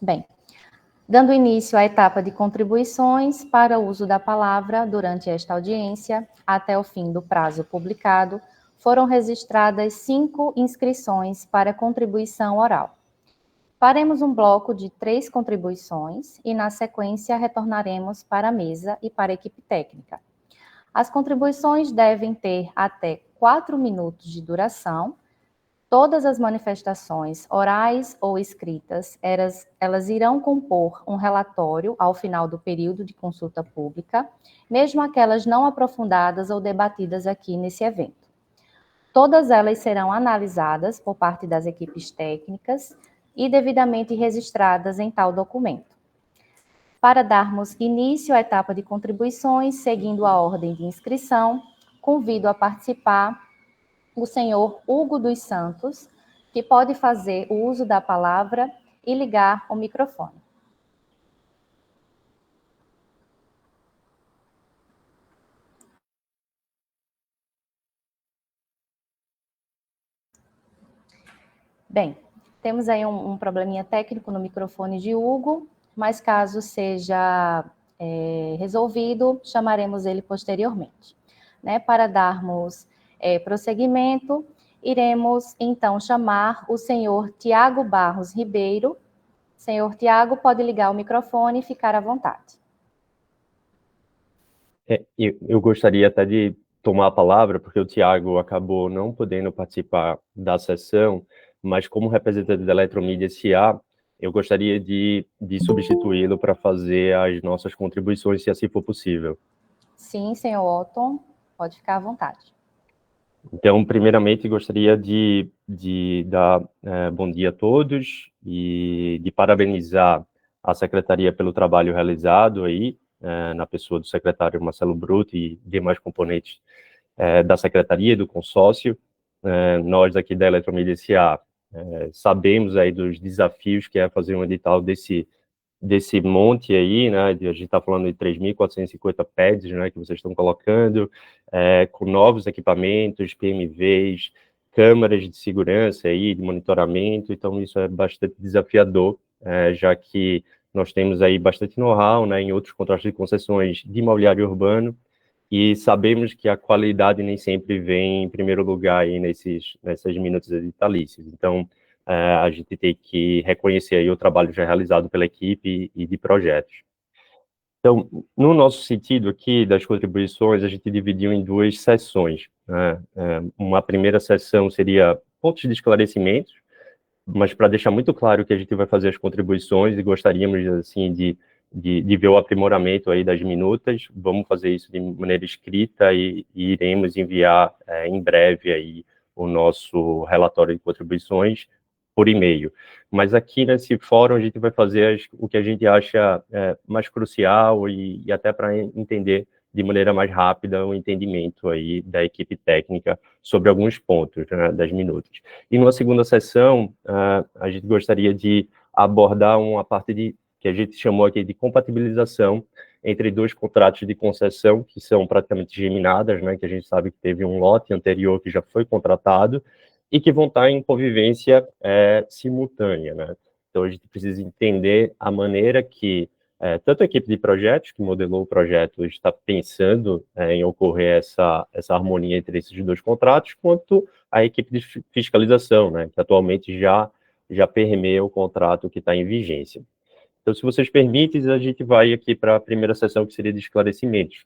Speaker 4: Bem, dando início à etapa de contribuições para o uso da palavra durante esta audiência, até o fim do prazo publicado, foram registradas 5 inscrições para contribuição oral. Faremos um bloco de 3 contribuições e, na sequência, retornaremos para a mesa e para a equipe técnica. As contribuições devem ter até 4 minutos de duração. Todas as manifestações orais ou escritas, elas irão compor um relatório ao final do período de consulta pública, mesmo aquelas não aprofundadas ou debatidas aqui nesse evento. Todas elas serão analisadas por parte das equipes técnicas e devidamente registradas em tal documento. Para darmos início à etapa de contribuições, seguindo a ordem de inscrição, convido a participar o senhor Hugo dos Santos, que pode fazer o uso da palavra e ligar o microfone. Bem, temos aí um probleminha técnico no microfone de Hugo, mas caso seja resolvido, chamaremos ele posteriormente. Né? Para darmos prosseguimento, iremos então chamar o senhor Tiago Barros Ribeiro. Senhor Tiago, pode ligar o microfone e ficar à vontade.
Speaker 6: Eu gostaria até de tomar a palavra, porque o Tiago acabou não podendo participar da sessão, mas como representante da Eletromídia S.A., eu gostaria de substituí-lo para fazer as nossas contribuições, se assim for possível.
Speaker 4: Sim, senhor Otton, pode ficar à vontade.
Speaker 6: Então, primeiramente, gostaria de dar bom dia a todos e de parabenizar a Secretaria pelo trabalho realizado aí, na pessoa do secretário Marcelo Bruto e demais componentes da Secretaria e do consórcio. Nós aqui da Eletromídia S.A. Sabemos aí dos desafios que é fazer um edital desse monte aí, né, a gente está falando de 3.450 pads, né, que vocês estão colocando, com novos equipamentos, PMVs, câmeras de segurança aí, de monitoramento, então isso é bastante desafiador, já que nós temos aí bastante know-how, né, em outros contratos de concessões de imobiliário urbano, e sabemos que a qualidade nem sempre vem em primeiro lugar aí nessas minutas editalícias. Então, a gente tem que reconhecer aí o trabalho já realizado pela equipe e de projetos. Então, no nosso sentido aqui das contribuições, a gente dividiu em 2 sessões, né? Uma primeira sessão seria pontos de esclarecimento, mas para deixar muito claro que a gente vai fazer as contribuições e gostaríamos, assim, de ver o aprimoramento aí das minutas, vamos fazer isso de maneira escrita e iremos enviar em breve aí o nosso relatório de contribuições por e-mail. Mas aqui nesse fórum a gente vai fazer o que a gente acha mais crucial e até para entender de maneira mais rápida o entendimento aí da equipe técnica sobre alguns pontos, né, das minutas. E numa segunda sessão, a gente gostaria de abordar uma parte que a gente chamou aqui de compatibilização entre 2 contratos de concessão, que são praticamente geminadas, né, que a gente sabe que teve um lote anterior que já foi contratado, e que vão estar em convivência simultânea, né? Então, a gente precisa entender a maneira que tanto a equipe de projetos, que modelou o projeto, está pensando em ocorrer essa harmonia entre esses 2 contratos, quanto a equipe de fiscalização, né, que atualmente já permeia o contrato que está em vigência. Então, se vocês permitem, a gente vai aqui para a primeira sessão, que seria de esclarecimentos.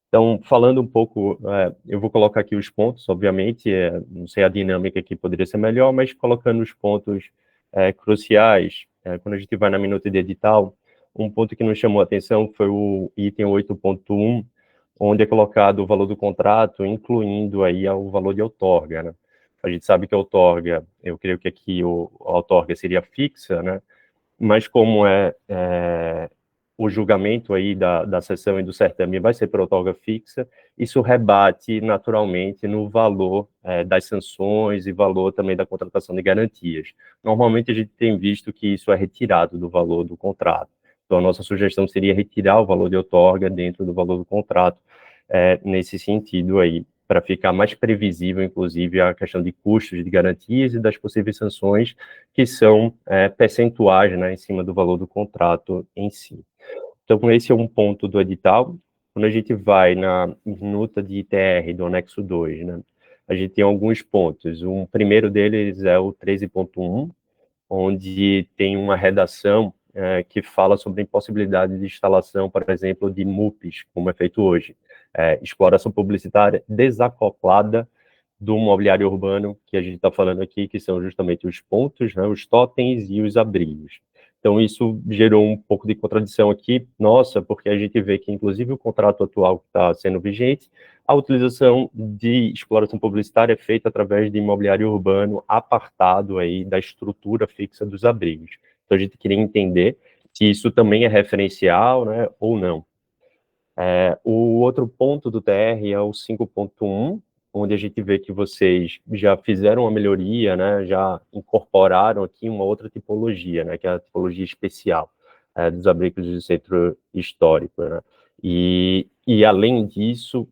Speaker 6: Então, falando um pouco, eu vou colocar aqui os pontos, obviamente, não sei a dinâmica que poderia ser melhor, mas colocando os pontos cruciais, quando a gente vai na minuta de edital, um ponto que nos chamou a atenção foi o item 8.1, onde é colocado o valor do contrato, incluindo aí o valor de outorga, né? A gente sabe que a outorga, eu creio que aqui a outorga seria fixa, né? Mas como o julgamento aí da sessão e do certame vai ser por outorga fixa, isso rebate naturalmente no valor das sanções e valor também da contratação de garantias. Normalmente a gente tem visto que isso é retirado do valor do contrato. Então a nossa sugestão seria retirar o valor de outorga dentro do valor do contrato, nesse sentido aí. para ficar mais previsível, inclusive, a questão de custos de garantias e das possíveis sanções, que são percentuais, né, em cima do valor do contrato em si. Então, esse é um ponto do edital. Quando a gente vai na minuta de ITR do anexo 2, né, a gente tem alguns pontos. O primeiro deles é o 13.1, onde tem uma redação que fala sobre a impossibilidade de instalação, por exemplo, de MUPs, como é feito hoje. Exploração publicitária desacoplada do mobiliário urbano, que a gente está falando aqui, que são justamente os pontos, né, os totens e os abrigos. Então, isso gerou um pouco de contradição aqui, nossa, porque a gente vê que, inclusive, o contrato atual que está sendo vigente, a utilização de exploração publicitária é feita através de imobiliário urbano apartado aí da estrutura fixa dos abrigos. Então, a gente queria entender se isso também é referencial, né, ou não. O outro ponto do TR é o 5.1, onde a gente vê que vocês já fizeram uma melhoria, né, já incorporaram aqui uma outra tipologia, né, que é a tipologia especial dos abrigos do centro histórico, né. E além disso,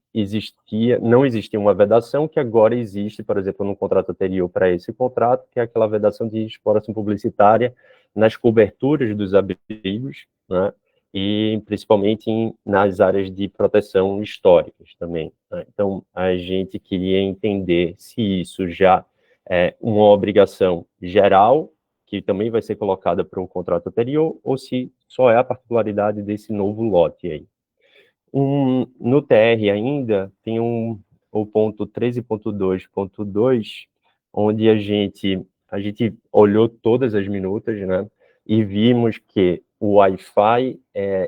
Speaker 6: não existia uma vedação que agora existe, por exemplo, no contrato anterior para esse contrato, que é aquela vedação de exploração publicitária nas coberturas dos abrigos, né, e principalmente nas áreas de proteção históricas também, né? Então, a gente queria entender se isso já é uma obrigação geral, que também vai ser colocada para o contrato anterior, ou se só é a particularidade desse novo lote aí. No TR ainda tem o ponto 13.2.2, onde a gente olhou todas as minutas, né, e vimos que o Wi-Fi,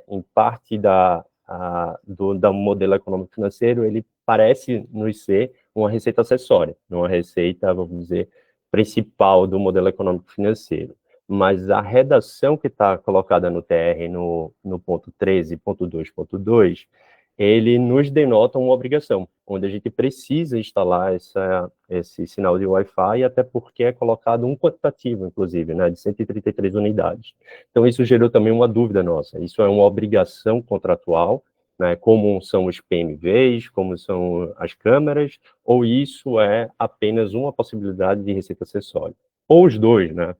Speaker 6: em parte do modelo econômico financeiro, ele parece nos ser uma receita acessória, não uma receita, vamos dizer, principal do modelo econômico financeiro. Mas a redação que está colocada no TR, no ponto 13.2.2, ele nos denota uma obrigação, onde a gente precisa instalar esse sinal de Wi-Fi, até porque é colocado um quantitativo, inclusive, né, de 133 unidades. Então, isso gerou também uma dúvida nossa. Isso é uma obrigação contratual, né, como são os PMVs, como são as câmeras, ou isso é apenas uma possibilidade de receita acessória? Ou os dois, né?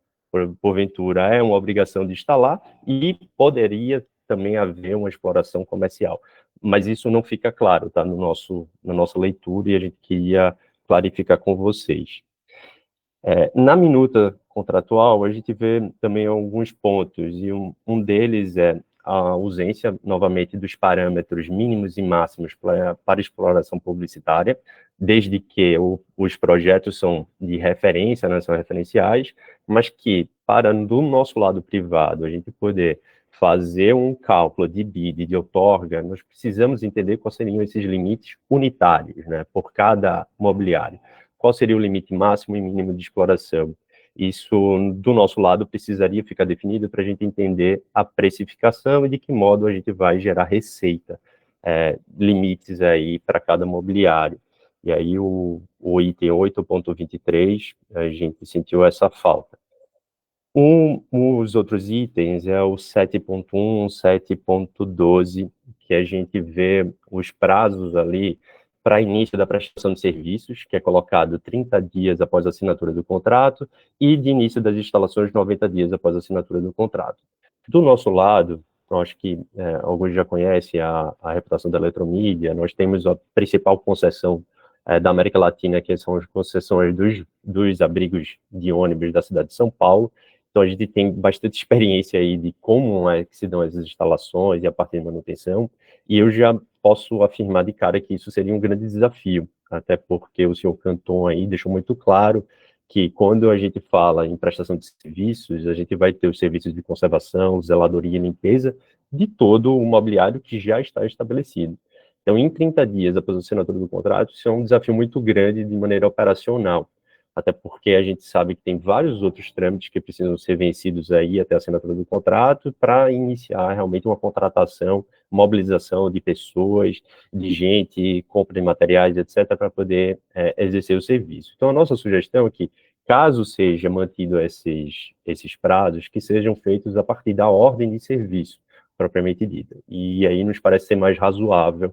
Speaker 6: Porventura, é uma obrigação de instalar e poderia também haver uma exploração comercial. Mas isso não fica claro, tá, na nossa leitura, e a gente queria clarificar com vocês. Na minuta contratual, a gente vê também alguns pontos, e um deles é a ausência, novamente, dos parâmetros mínimos e máximos para exploração publicitária, desde que os projetos são de referência, né, são referenciais, mas que, do nosso lado privado, a gente poder fazer um cálculo de bid, de outorga, nós precisamos entender quais seriam esses limites unitários, né, por cada mobiliário. Qual seria o limite máximo e mínimo de exploração? Isso, do nosso lado, precisaria ficar definido para a gente entender a precificação e de que modo a gente vai gerar receita, limites aí para cada mobiliário. E aí o item 8.23, a gente sentiu essa falta. Os outros itens é o 7.1, 7.12, que a gente vê os prazos ali para início da prestação de serviços, que é colocado 30 dias após a assinatura do contrato, e de início das instalações 90 dias após a assinatura do contrato. Do nosso lado, eu acho que alguns já conhecem a reputação da Eletromídia, nós temos a principal concessão da América Latina, que são as concessões dos abrigos de ônibus da cidade de São Paulo. Então, a gente tem bastante experiência aí de como é que se dão essas instalações e a parte de manutenção, e eu já posso afirmar de cara que isso seria um grande desafio, até porque o senhor Canton aí deixou muito claro que quando a gente fala em prestação de serviços, a gente vai ter os serviços de conservação, zeladoria e limpeza de todo o mobiliário que já está estabelecido. Então, em 30 dias após a assinatura do contrato, isso é um desafio muito grande de maneira operacional, até porque a gente sabe que tem vários outros trâmites que precisam ser vencidos aí até a assinatura do contrato para iniciar realmente uma contratação, mobilização de pessoas, de gente, compra de materiais, etc., para poder exercer o serviço. Então, a nossa sugestão é que, caso seja mantido esses prazos, que sejam feitos a partir da ordem de serviço, propriamente dita. E aí nos parece ser mais razoável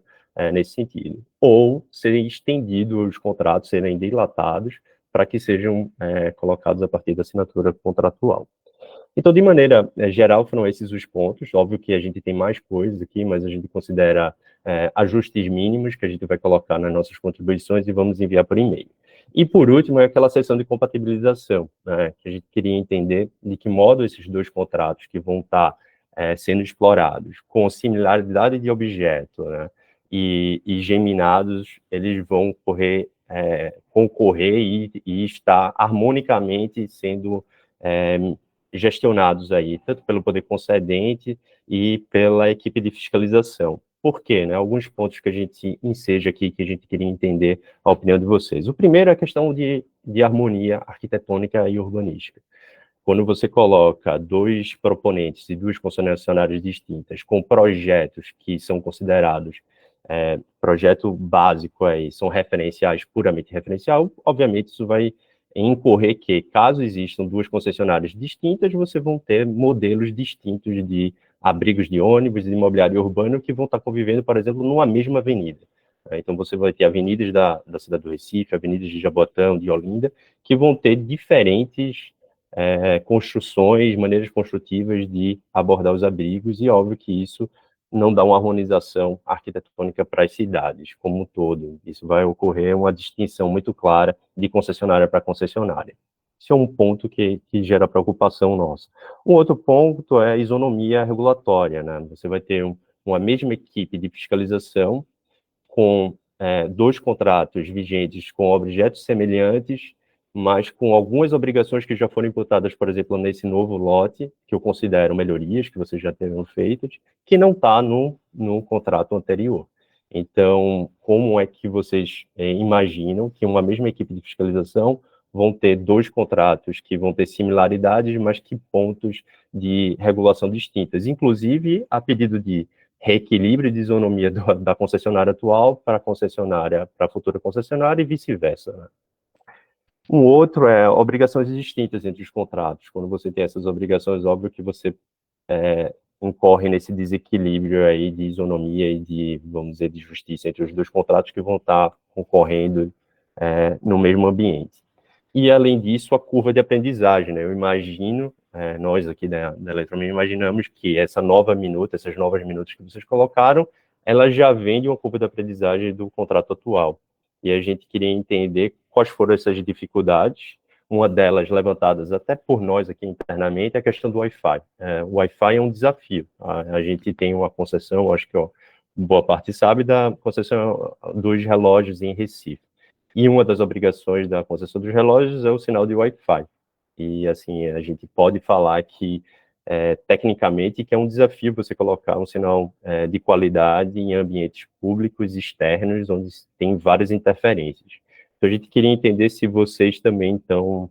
Speaker 6: nesse sentido. Ou serem estendidos os contratos, serem dilatados, para que sejam colocados a partir da assinatura contratual. Então, de maneira geral, foram esses os pontos. Óbvio que a gente tem mais coisas aqui, mas a gente considera ajustes mínimos que a gente vai colocar nas nossas contribuições e vamos enviar por e-mail. E, por último, é aquela seção de compatibilização, né, que a gente queria entender de que modo esses dois contratos que vão estar sendo explorados com similaridade de objeto, né, e geminados, eles vão concorrer e estar harmonicamente sendo gestionados aí, tanto pelo poder concedente e pela equipe de fiscalização. Por quê? Né? Alguns pontos que a gente enseja aqui, que a gente queria entender a opinião de vocês. O primeiro é a questão de harmonia arquitetônica e urbanística. Quando você coloca dois proponentes e duas concessionárias distintas com projetos que são considerados projeto básico aí, são referenciais, puramente referencial, obviamente isso vai incorrer que, caso existam duas concessionárias distintas, você vão ter modelos distintos de abrigos de ônibus e de imobiliário urbano que vão estar convivendo, por exemplo, numa mesma avenida. Então, você vai ter avenidas da cidade do Recife, avenidas de Jaboatão, de Olinda, que vão ter diferentes construções, maneiras construtivas de abordar os abrigos, e óbvio que isso não dá uma harmonização arquitetônica para as cidades como um todo. Isso vai ocorrer uma distinção muito clara de concessionária para concessionária. Isso é um ponto que gera preocupação nossa. Um outro ponto é a isonomia regulatória, né? Você vai ter uma mesma equipe de fiscalização com dois contratos vigentes com objetos semelhantes, mas com algumas obrigações que já foram imputadas, por exemplo, nesse novo lote, que eu considero melhorias que vocês já terão feitas, que não está no contrato anterior. Então, como é que vocês imaginam que uma mesma equipe de fiscalização vão ter dois contratos que vão ter similaridades, mas que pontos de regulação distintas, inclusive a pedido de reequilíbrio de isonomia da concessionária atual para a futura concessionária e vice-versa, né? Um outro é obrigações distintas entre os contratos. Quando você tem essas obrigações, óbvio que você incorre nesse desequilíbrio aí de isonomia e de, vamos dizer, de justiça entre os dois contratos que vão estar concorrendo no mesmo ambiente. E, além disso, a curva de aprendizagem, né? Eu imagino, nós aqui da Eletromin imaginamos que essa nova minuta, essas novas minutas que vocês colocaram, elas já vêm de uma curva de aprendizagem do contrato atual. E a gente queria entender quais foram essas dificuldades. Uma delas, levantadas até por nós aqui internamente, é a questão do Wi-Fi. O Wi-Fi é um desafio. A gente tem uma concessão, acho que boa parte sabe, da concessão dos relógios em Recife. E uma das obrigações da concessão dos relógios é o sinal de Wi-Fi. E, assim, a gente pode falar que, tecnicamente, que é um desafio você colocar um sinal de qualidade em ambientes públicos externos, onde tem várias interferências. Então, a gente queria entender se vocês também estão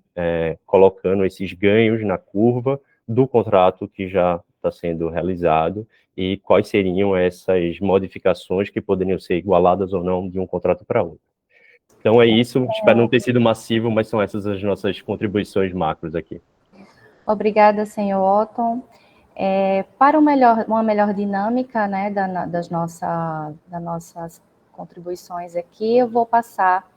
Speaker 6: colocando esses ganhos na curva do contrato que já está sendo realizado e quais seriam essas modificações que poderiam ser igualadas ou não de um contrato para outro. Então, é isso. Espero não ter sido massivo, mas são essas as nossas contribuições macros aqui.
Speaker 4: Obrigada, senhor Otton. Para uma melhor dinâmica, né, das nossas contribuições aqui, eu vou passar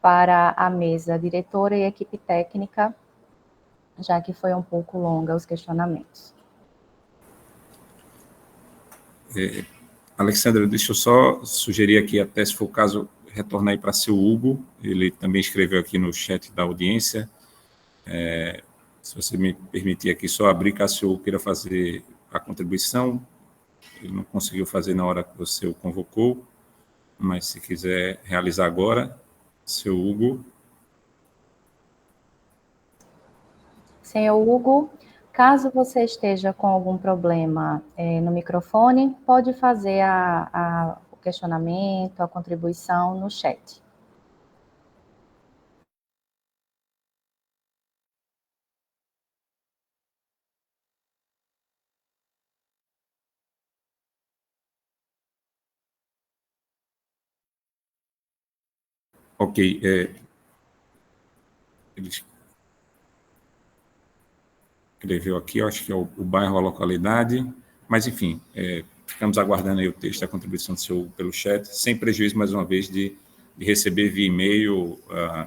Speaker 4: para a mesa diretora e equipe técnica, já que foi um pouco longa os questionamentos.
Speaker 5: Alexandra, deixa eu só sugerir aqui, até se for o caso, retornar aí para seu Hugo, ele também escreveu aqui no chat da audiência. Se você me permitir aqui só abrir, caso o Hugo queira fazer a contribuição, ele não conseguiu fazer na hora que você o convocou, mas se quiser realizar agora, seu Hugo.
Speaker 4: Senhor Hugo, caso você esteja com algum problema no microfone, pode fazer o questionamento, a contribuição no chat.
Speaker 5: Ok. Ele escreveu aqui, eu acho que é o bairro, a localidade, mas, enfim, ficamos aguardando aí o texto da contribuição do senhor pelo chat, sem prejuízo, mais uma vez, de receber via e-mail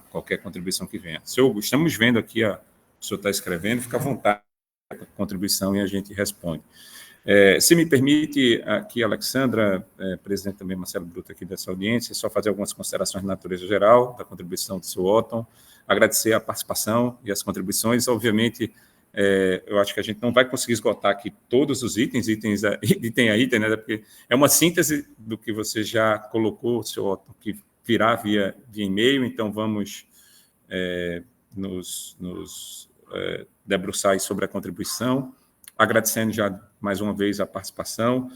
Speaker 5: qualquer contribuição que venha. Senhor Hugo, estamos vendo aqui, o senhor está escrevendo, fica à vontade com a contribuição e a gente responde. Se me permite, aqui, Alexandra, presidente também Marcelo Bruto aqui dessa audiência, só fazer algumas considerações de natureza geral da contribuição do senhor Otton, agradecer a participação e as contribuições. Obviamente, eu acho que a gente não vai conseguir esgotar aqui todos os itens item a item, né, porque é uma síntese do que você já colocou, senhor Otton, que virá via e-mail, então vamos nos debruçar aí sobre a contribuição, agradecendo já mais uma vez a participação,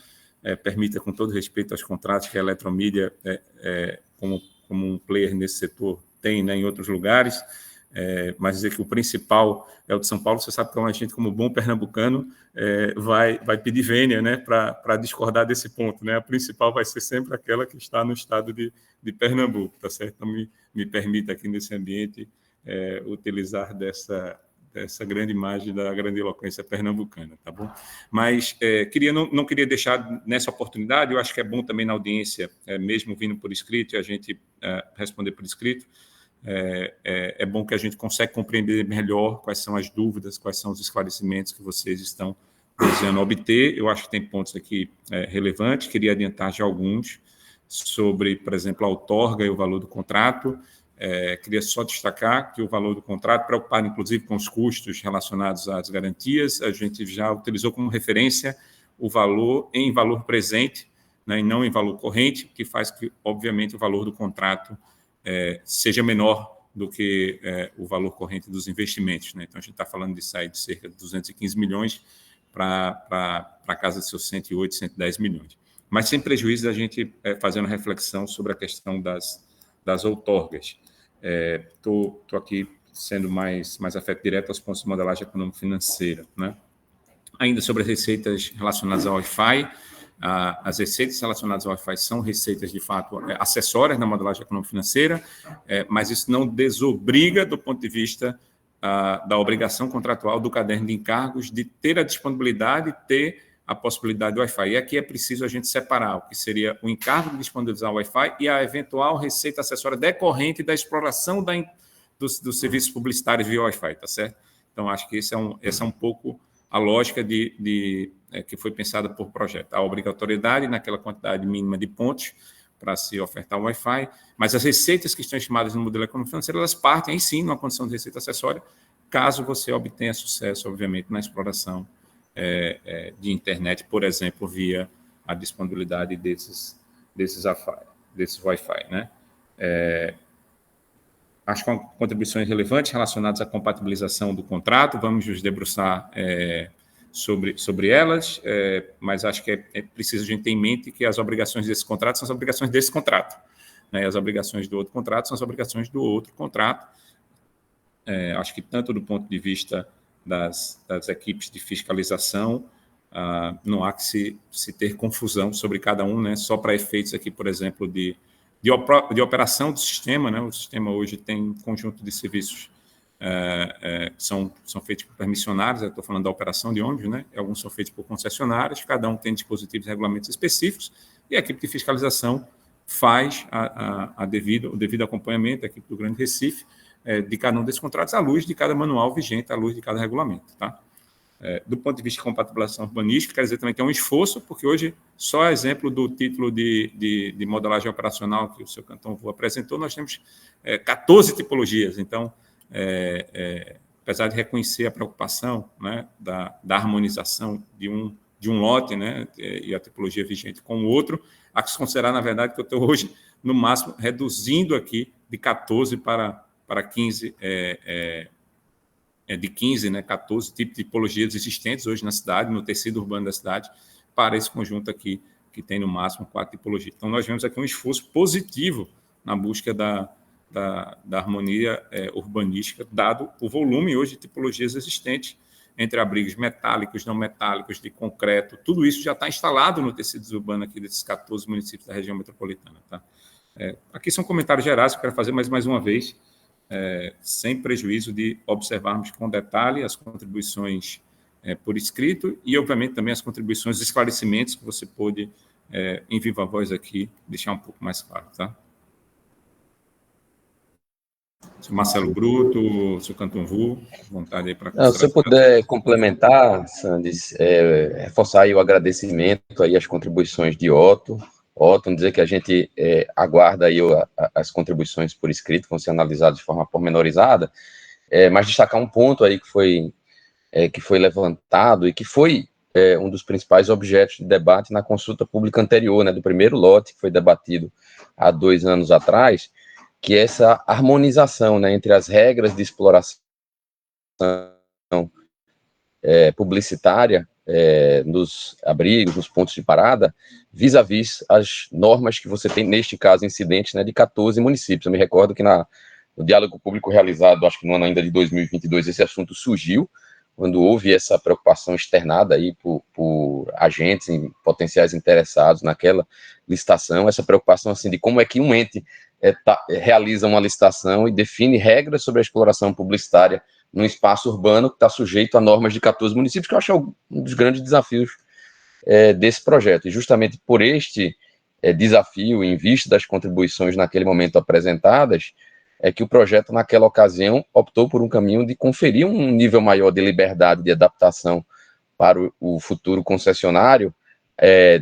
Speaker 5: permita com todo respeito aos contratos que a Eletromídia, como um player nesse setor, tem, né, em outros lugares, mas dizer que o principal é o de São Paulo. Você sabe que a gente, como bom pernambucano, vai pedir vênia, né, para discordar desse ponto, né? A principal vai ser sempre aquela que está no estado de Pernambuco, tá certo? Então, me permita aqui nesse ambiente utilizar dessa grande imagem da grandiloquência pernambucana, tá bom? Mas não queria deixar nessa oportunidade, eu acho que é bom também na audiência, mesmo vindo por escrito, e a gente responder por escrito, é bom que a gente consiga compreender melhor quais são as dúvidas, quais são os esclarecimentos que vocês estão desejando obter. Eu acho que tem pontos aqui relevantes, queria adiantar já alguns sobre, por exemplo, a outorga e o valor do contrato. Queria só destacar que o valor do contrato, preocupado inclusive com os custos relacionados às garantias, a gente já utilizou como referência o valor em valor presente, né, e não em valor corrente, que faz que, obviamente, o valor do contrato seja menor do que o valor corrente dos investimentos, né? Então, a gente está falando de sair de cerca de 215 milhões para a casa de seus 108, 110 milhões. Mas sem prejuízo da gente fazer uma reflexão sobre a questão das outorgas. Estou aqui sendo mais afeto direto aos pontos de modelagem econômico-financeira, né? Ainda sobre as receitas relacionadas ao Wi-Fi, as receitas relacionadas ao Wi-Fi são receitas, de fato, acessórias na modelagem econômico-financeira, mas isso não desobriga do ponto de vista da obrigação contratual do caderno de encargos de ter a disponibilidade, ter a possibilidade do Wi-Fi. E aqui é preciso a gente separar o que seria o encargo de disponibilizar o Wi-Fi e a eventual receita acessória decorrente da exploração dos serviços publicitários via Wi-Fi, tá certo? Então, acho que essa é um pouco a lógica que foi pensada por projeto. A obrigatoriedade naquela quantidade mínima de pontos para se ofertar o Wi-Fi, mas as receitas que estão estimadas no modelo econômico-financeiro, elas partem, aí sim, numa condição de receita acessória, caso você obtenha sucesso, obviamente, na exploração de internet, por exemplo, via a disponibilidade desses Wi-Fi, né? Acho que são contribuições relevantes relacionadas à compatibilização do contrato, vamos nos debruçar sobre elas, mas acho que é preciso a gente ter em mente que as obrigações desse contrato são as obrigações desse contrato, né? E as obrigações do outro contrato são as obrigações do outro contrato. Acho que tanto do ponto de vista das equipes de fiscalização, não há que se ter confusão sobre cada um, né? Só para efeitos aqui, por exemplo, de operação do sistema, né? O sistema hoje tem um conjunto de serviços que são feitos por permissionários, eu estou falando da operação de ônibus, né? Alguns são feitos por concessionários, cada um tem dispositivos e regulamentos específicos, e a equipe de fiscalização faz o devido acompanhamento, a equipe do Grande Recife, de cada um desses contratos, à luz de cada manual vigente, à luz de cada regulamento, tá? Do ponto de vista de compatibilização urbanística, quer dizer também que é um esforço, porque hoje, só exemplo do título de modelagem operacional que o seu Cantão apresentou, nós temos 14 tipologias. Então, apesar de reconhecer a preocupação, né, da harmonização de um lote, né, e a tipologia vigente com o outro, há que se considerar, na verdade, que eu estou hoje, no máximo, reduzindo aqui de 14 para 15, de 15, né, 14 tipos de tipologias existentes hoje na cidade, no tecido urbano da cidade, para esse conjunto aqui, que tem no máximo 4 tipologias. Então, nós vemos aqui um esforço positivo na busca da harmonia urbanística, dado o volume hoje de tipologias existentes, entre abrigos metálicos, não metálicos, de concreto, tudo isso já está instalado no tecido urbano aqui desses 14 municípios da região metropolitana, tá? Aqui são comentários gerais que eu quero fazer, mas mais uma vez, sem prejuízo de observarmos com detalhe as contribuições por escrito, e, obviamente, também as contribuições, os esclarecimentos que você pôde, em viva voz aqui, deixar um pouco mais claro, tá? Seu Marcelo Bruto, seu Cantonvu, vontade aí para
Speaker 2: Se eu puder complementar, Sandis, reforçar aí o agradecimento aí às contribuições de Otto, dizer que a gente aguarda aí as contribuições por escrito, vão ser analisadas de forma pormenorizada, mas destacar um ponto aí que foi levantado e que foi um dos principais objetos de debate na consulta pública anterior, né, do primeiro lote, que foi debatido há 2 anos atrás, que é essa harmonização, né, entre as regras de exploração publicitária nos abrigos, nos pontos de parada, vis-à-vis as normas que você tem, neste caso, incidentes, né, de 14 municípios. Eu me recordo que no diálogo público realizado, acho que no ano ainda de 2022, esse assunto surgiu, quando houve essa preocupação externada aí por agentes e potenciais interessados naquela licitação, essa preocupação assim de como é que um ente realiza uma licitação e define regras sobre a exploração publicitária num espaço urbano que está sujeito a normas de 14 municípios, que eu acho um dos grandes desafios desse projeto. E justamente por este desafio, em vista das contribuições naquele momento apresentadas, é que o projeto, naquela ocasião, optou por um caminho de conferir um nível maior de liberdade de adaptação para o futuro concessionário,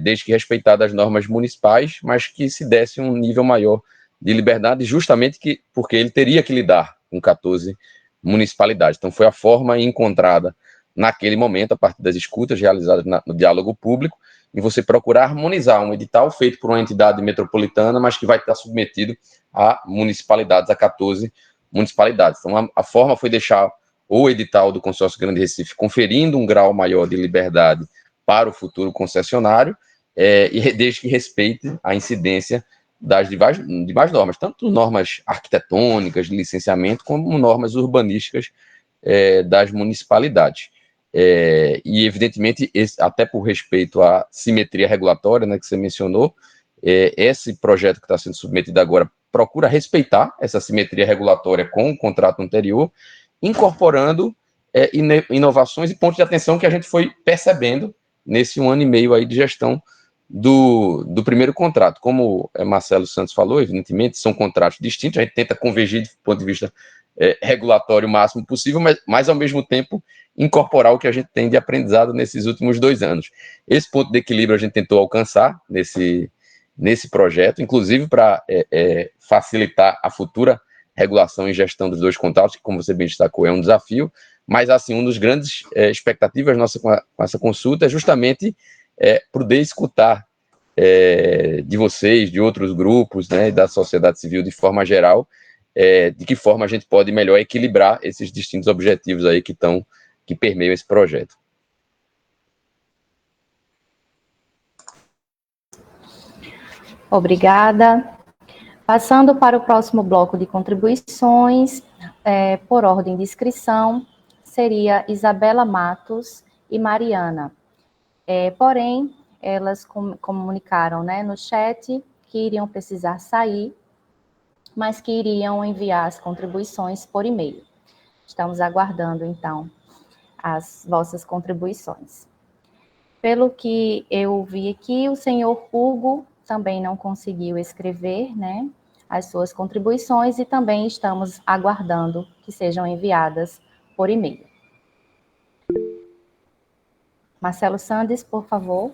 Speaker 2: desde que respeitadas as normas municipais, mas que se desse um nível maior de liberdade, justamente porque ele teria que lidar com 14 municipalidades. Então, foi a forma encontrada naquele momento, a partir das escutas realizadas no diálogo público, em você procurar harmonizar um edital feito por uma entidade metropolitana, mas que vai estar submetido a municipalidades, a 14 municipalidades. Então, a forma foi deixar o edital do Consórcio Grande Recife conferindo um grau maior de liberdade para o futuro concessionário, e desde que respeite a incidência das demais normas, tanto normas arquitetônicas, de licenciamento, como normas urbanísticas das municipalidades. E, evidentemente, até por respeito à simetria regulatória, né, que você mencionou, esse projeto que está sendo submetido agora procura respeitar essa simetria regulatória com o contrato anterior, incorporando inovações e pontos de atenção que a gente foi percebendo nesse 1 ano e meio aí de gestão do primeiro contrato. Como Marcelo Santos falou, evidentemente, são contratos distintos, a gente tenta convergir do ponto de vista regulatório o máximo possível, mas ao mesmo tempo incorporar o que a gente tem de aprendizado nesses últimos 2 anos. Esse ponto de equilíbrio a gente tentou alcançar nesse projeto, inclusive para facilitar a futura regulação e gestão dos 2 contratos, que, como você bem destacou, é um desafio, mas, assim, uma das grandes expectativas nossa com essa consulta é justamente poder escutar de vocês, de outros grupos, né, da sociedade civil de forma geral, de que forma a gente pode melhor equilibrar esses distintos objetivos aí que permeiam esse projeto.
Speaker 4: Obrigada. Passando para o próximo bloco de contribuições, por ordem de inscrição, seria Isabela Matos e Mariana. Porém, elas comunicaram, né, no chat que iriam precisar sair, mas que iriam enviar as contribuições por e-mail. Estamos aguardando, então, as vossas contribuições. Pelo que eu vi aqui, o senhor Hugo também não conseguiu escrever, né, as suas contribuições, e também estamos aguardando que sejam enviadas por e-mail. Marcelo Sandes, por favor.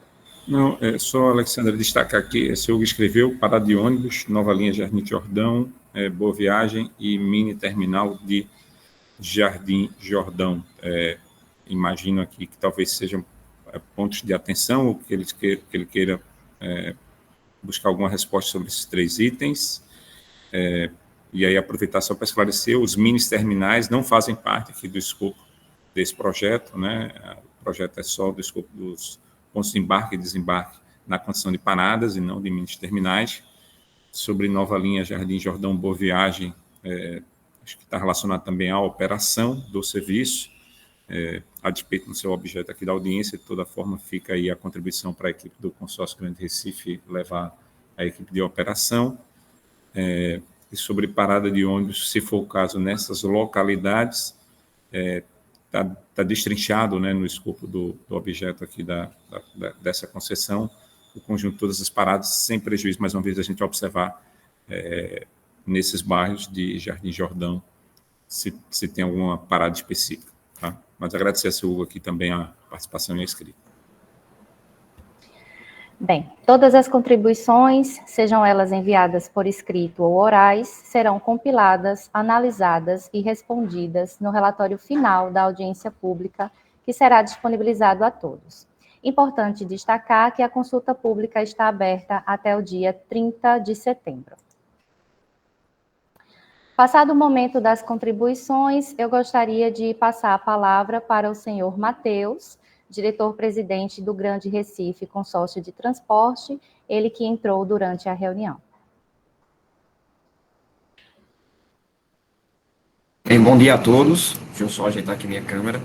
Speaker 5: Não, só, Alexandra, destacar aqui, esse Hugo escreveu parada de ônibus, nova linha Jardim Jordão, Boa Viagem e mini terminal de Jardim Jordão. Imagino aqui que talvez sejam pontos de atenção, ou que ele queira buscar alguma resposta sobre esses 3 itens. E aí aproveitar só para esclarecer, os mini terminais não fazem parte aqui do escopo desse projeto, né? O projeto é só do escopo dos pontos de embarque e desembarque na condição de paradas e não de mini terminais. Sobre nova linha Jardim Jordão Boa Viagem, acho que está relacionado também à operação do serviço, a despeito do seu objeto aqui da audiência. De toda forma, fica aí a contribuição para a equipe do Consórcio Grande Recife levar a equipe de operação. E sobre parada de ônibus, se for o caso, nessas localidades, tá destrinchado, né, no escopo do objeto aqui dessa concessão, o conjunto de todas as paradas, sem prejuízo, mais uma vez, a gente observar nesses bairros de Jardim Jordão, se tem alguma parada específica. Tá? Mas agradecer a seu Hugo aqui também a participação e a escrita.
Speaker 4: Bem, todas as contribuições, sejam elas enviadas por escrito ou orais, serão compiladas, analisadas e respondidas no relatório final da audiência pública, que será disponibilizado a todos. Importante destacar que a consulta pública está aberta até o dia 30 de setembro. Passado o momento das contribuições, eu gostaria de passar a palavra para o senhor Matheus, diretor-presidente do Grande Recife Consórcio de Transporte, ele que entrou durante a reunião.
Speaker 7: Bem, bom dia a todos. Deixa eu só ajeitar aqui minha câmera.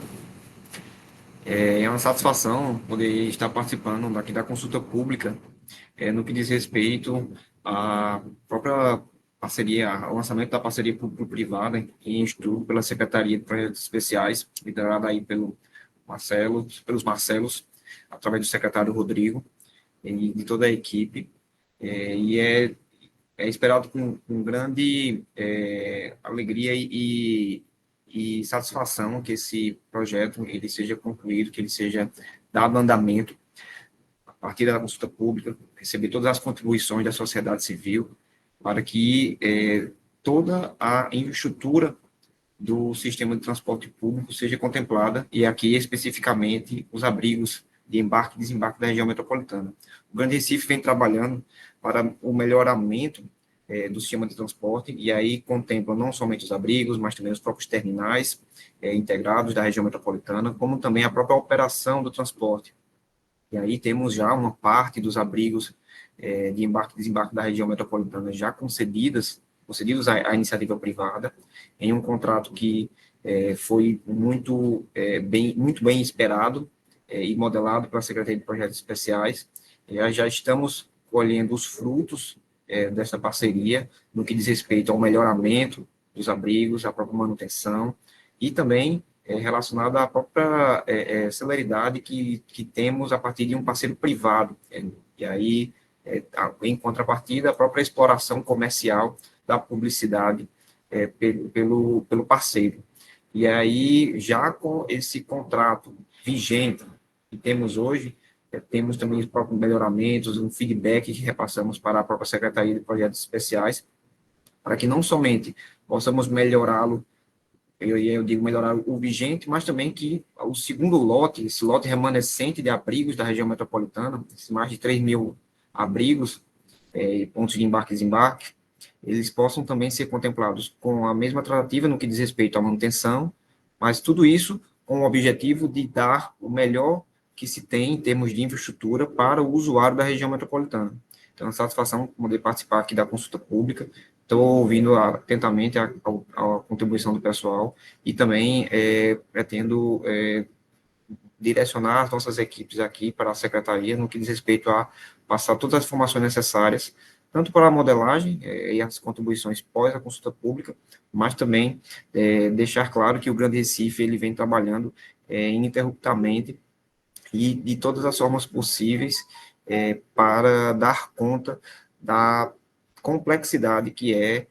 Speaker 7: É uma satisfação poder estar participando aqui da consulta pública no que diz respeito à própria parceria, ao lançamento da parceria público-privada em estudo pela Secretaria de Projetos Especiais, liderada aí pelos Marcelos, através do secretário Rodrigo e de toda a equipe, e é esperado com grande alegria e satisfação que esse projeto ele seja concluído, que ele seja dado andamento a partir da consulta pública, receber todas as contribuições da sociedade civil, para que toda a infraestrutura do sistema de transporte público seja contemplada, e aqui especificamente os abrigos de embarque e desembarque da região metropolitana. O Grande Recife vem trabalhando para o melhoramento do sistema de transporte, e aí contempla não somente os abrigos, mas também os próprios terminais integrados da região metropolitana, como também a própria operação do transporte. E aí temos já uma parte dos abrigos de embarque e desembarque da região metropolitana já concedidos à iniciativa privada, em um contrato que foi muito bem esperado e modelado pela Secretaria de Projetos Especiais. Já estamos colhendo os frutos dessa parceria, no que diz respeito ao melhoramento dos abrigos, à própria manutenção, e também relacionado à própria celeridade que temos a partir de um parceiro privado. E aí, em contrapartida, a própria exploração comercial da publicidade pelo parceiro. E aí, já com esse contrato vigente que temos hoje, temos também os próprios melhoramentos, um feedback que repassamos para a própria Secretaria de Projetos Especiais, para que não somente possamos melhorá-lo, eu digo melhorar o vigente, mas também que o segundo lote, esse lote remanescente de abrigos da região metropolitana, esses mais de 3 mil abrigos, pontos de embarque e desembarque, eles possam também ser contemplados com a mesma tratativa no que diz respeito à manutenção, mas tudo isso com o objetivo de dar o melhor que se tem em termos de infraestrutura para o usuário da região metropolitana. Então, é uma satisfação poder participar aqui da consulta pública. Estou ouvindo atentamente a contribuição do pessoal e também pretendo direcionar as nossas equipes aqui para a secretaria no que diz respeito a passar todas as informações necessárias, tanto para a modelagem e as contribuições pós a consulta pública, mas também deixar claro que o Grande Recife ele vem trabalhando ininterruptamente e de todas as formas possíveis para dar conta da complexidade que é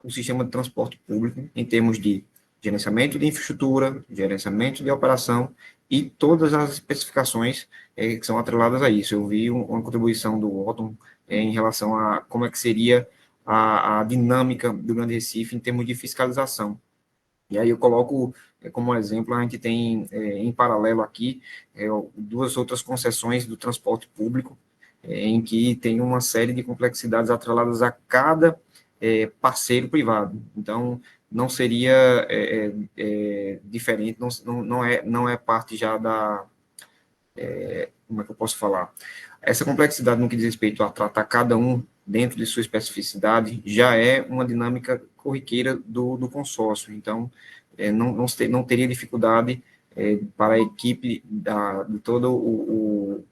Speaker 7: o sistema de transporte público em termos de gerenciamento de infraestrutura, gerenciamento de operação e todas as especificações que são atreladas a isso. Eu vi uma contribuição do Otton em relação a como é que seria a dinâmica do Grande Recife em termos de fiscalização. E aí eu coloco como exemplo, a gente tem em paralelo aqui duas outras concessões do transporte público, em que tem uma série de complexidades atreladas a cada parceiro privado. Então, não seria diferente, não é parte já da... como é que eu posso falar? Essa complexidade no que diz respeito a tratar cada um dentro de sua especificidade já é uma dinâmica corriqueira do consórcio. Então, não teria dificuldade para a equipe de todo o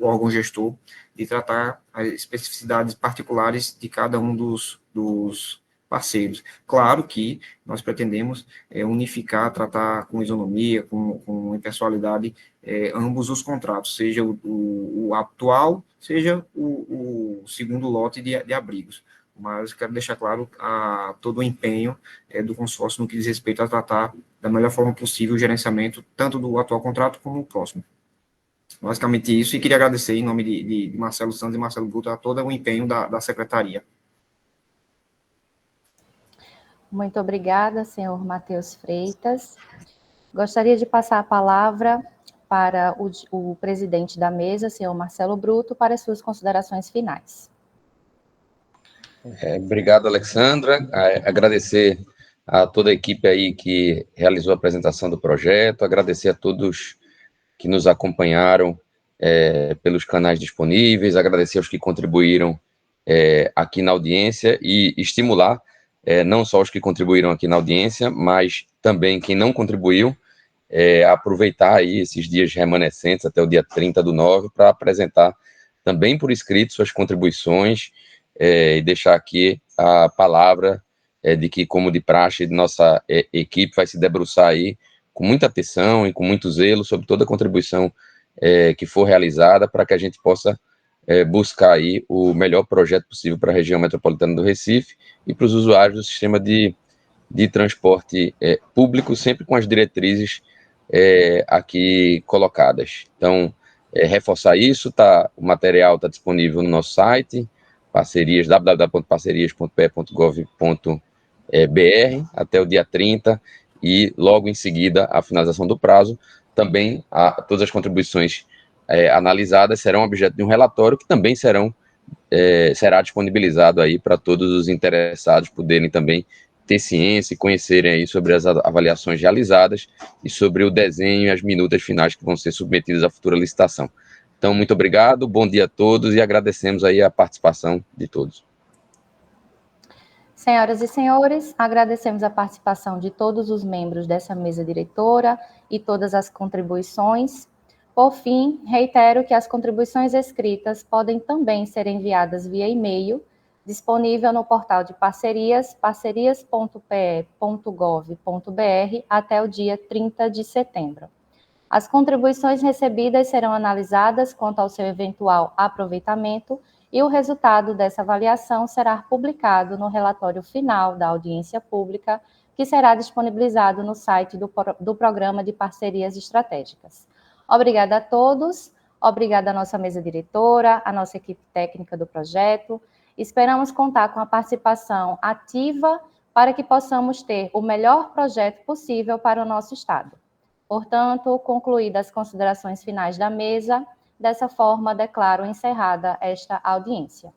Speaker 7: órgão gestor de tratar as especificidades particulares de cada um dos parceiros. Claro que nós pretendemos unificar, tratar com isonomia, com impessoalidade, ambos os contratos, seja o atual, seja o segundo lote de abrigos. Mas quero deixar claro todo o empenho do consórcio no que diz respeito a tratar da melhor forma possível o gerenciamento, tanto do atual contrato como o próximo. Basicamente isso, e queria agradecer em nome de Marcelo Santos e Marcelo Bruto a todo o empenho da Secretaria.
Speaker 4: Muito obrigada, senhor Matheus Freitas. Gostaria de passar a palavra para o presidente da mesa, senhor Marcelo Bruto, para as suas considerações finais.
Speaker 2: Obrigado, Alexandra. Agradecer a toda a equipe aí que realizou a apresentação do projeto, agradecer a todos que nos acompanharam pelos canais disponíveis, agradecer aos que contribuíram aqui na audiência e estimular não só os que contribuíram aqui na audiência, mas também quem não contribuiu, aproveitar aí esses dias remanescentes até o dia 30/9 para apresentar também por escrito suas contribuições e deixar aqui a palavra de que, como de praxe, nossa equipe vai se debruçar aí com muita atenção e com muito zelo sobre toda a contribuição que for realizada para que a gente possa buscar aí o melhor projeto possível para a região metropolitana do Recife e para os usuários do sistema de transporte público, sempre com as diretrizes aqui colocadas. Então, reforçar isso, o material está disponível no nosso site, www.parcerias.pe.gov.br, até o dia 30, e logo em seguida, a finalização do prazo, também todas as contribuições analisadas serão objeto de um relatório que também será disponibilizado aí para todos os interessados poderem também ter ciência e conhecerem aí sobre as avaliações realizadas e sobre o desenho e as minutas finais que vão ser submetidas à futura licitação. Então, muito obrigado, bom dia a todos e agradecemos aí a participação de todos.
Speaker 4: Senhoras e senhores, agradecemos a participação de todos os membros dessa mesa diretora e todas as contribuições. Por fim, reitero que as contribuições escritas podem também ser enviadas via e-mail, disponível no portal de parcerias, parcerias.pe.gov.br, até o dia 30 de setembro. As contribuições recebidas serão analisadas quanto ao seu eventual aproveitamento e o resultado dessa avaliação será publicado no relatório final da audiência pública, que será disponibilizado no site do Programa de Parcerias Estratégicas. Obrigada a todos, obrigada à nossa mesa diretora, à nossa equipe técnica do projeto. Esperamos contar com a participação ativa para que possamos ter o melhor projeto possível para o nosso Estado. Portanto, concluídas as considerações finais da mesa, dessa forma declaro encerrada esta audiência.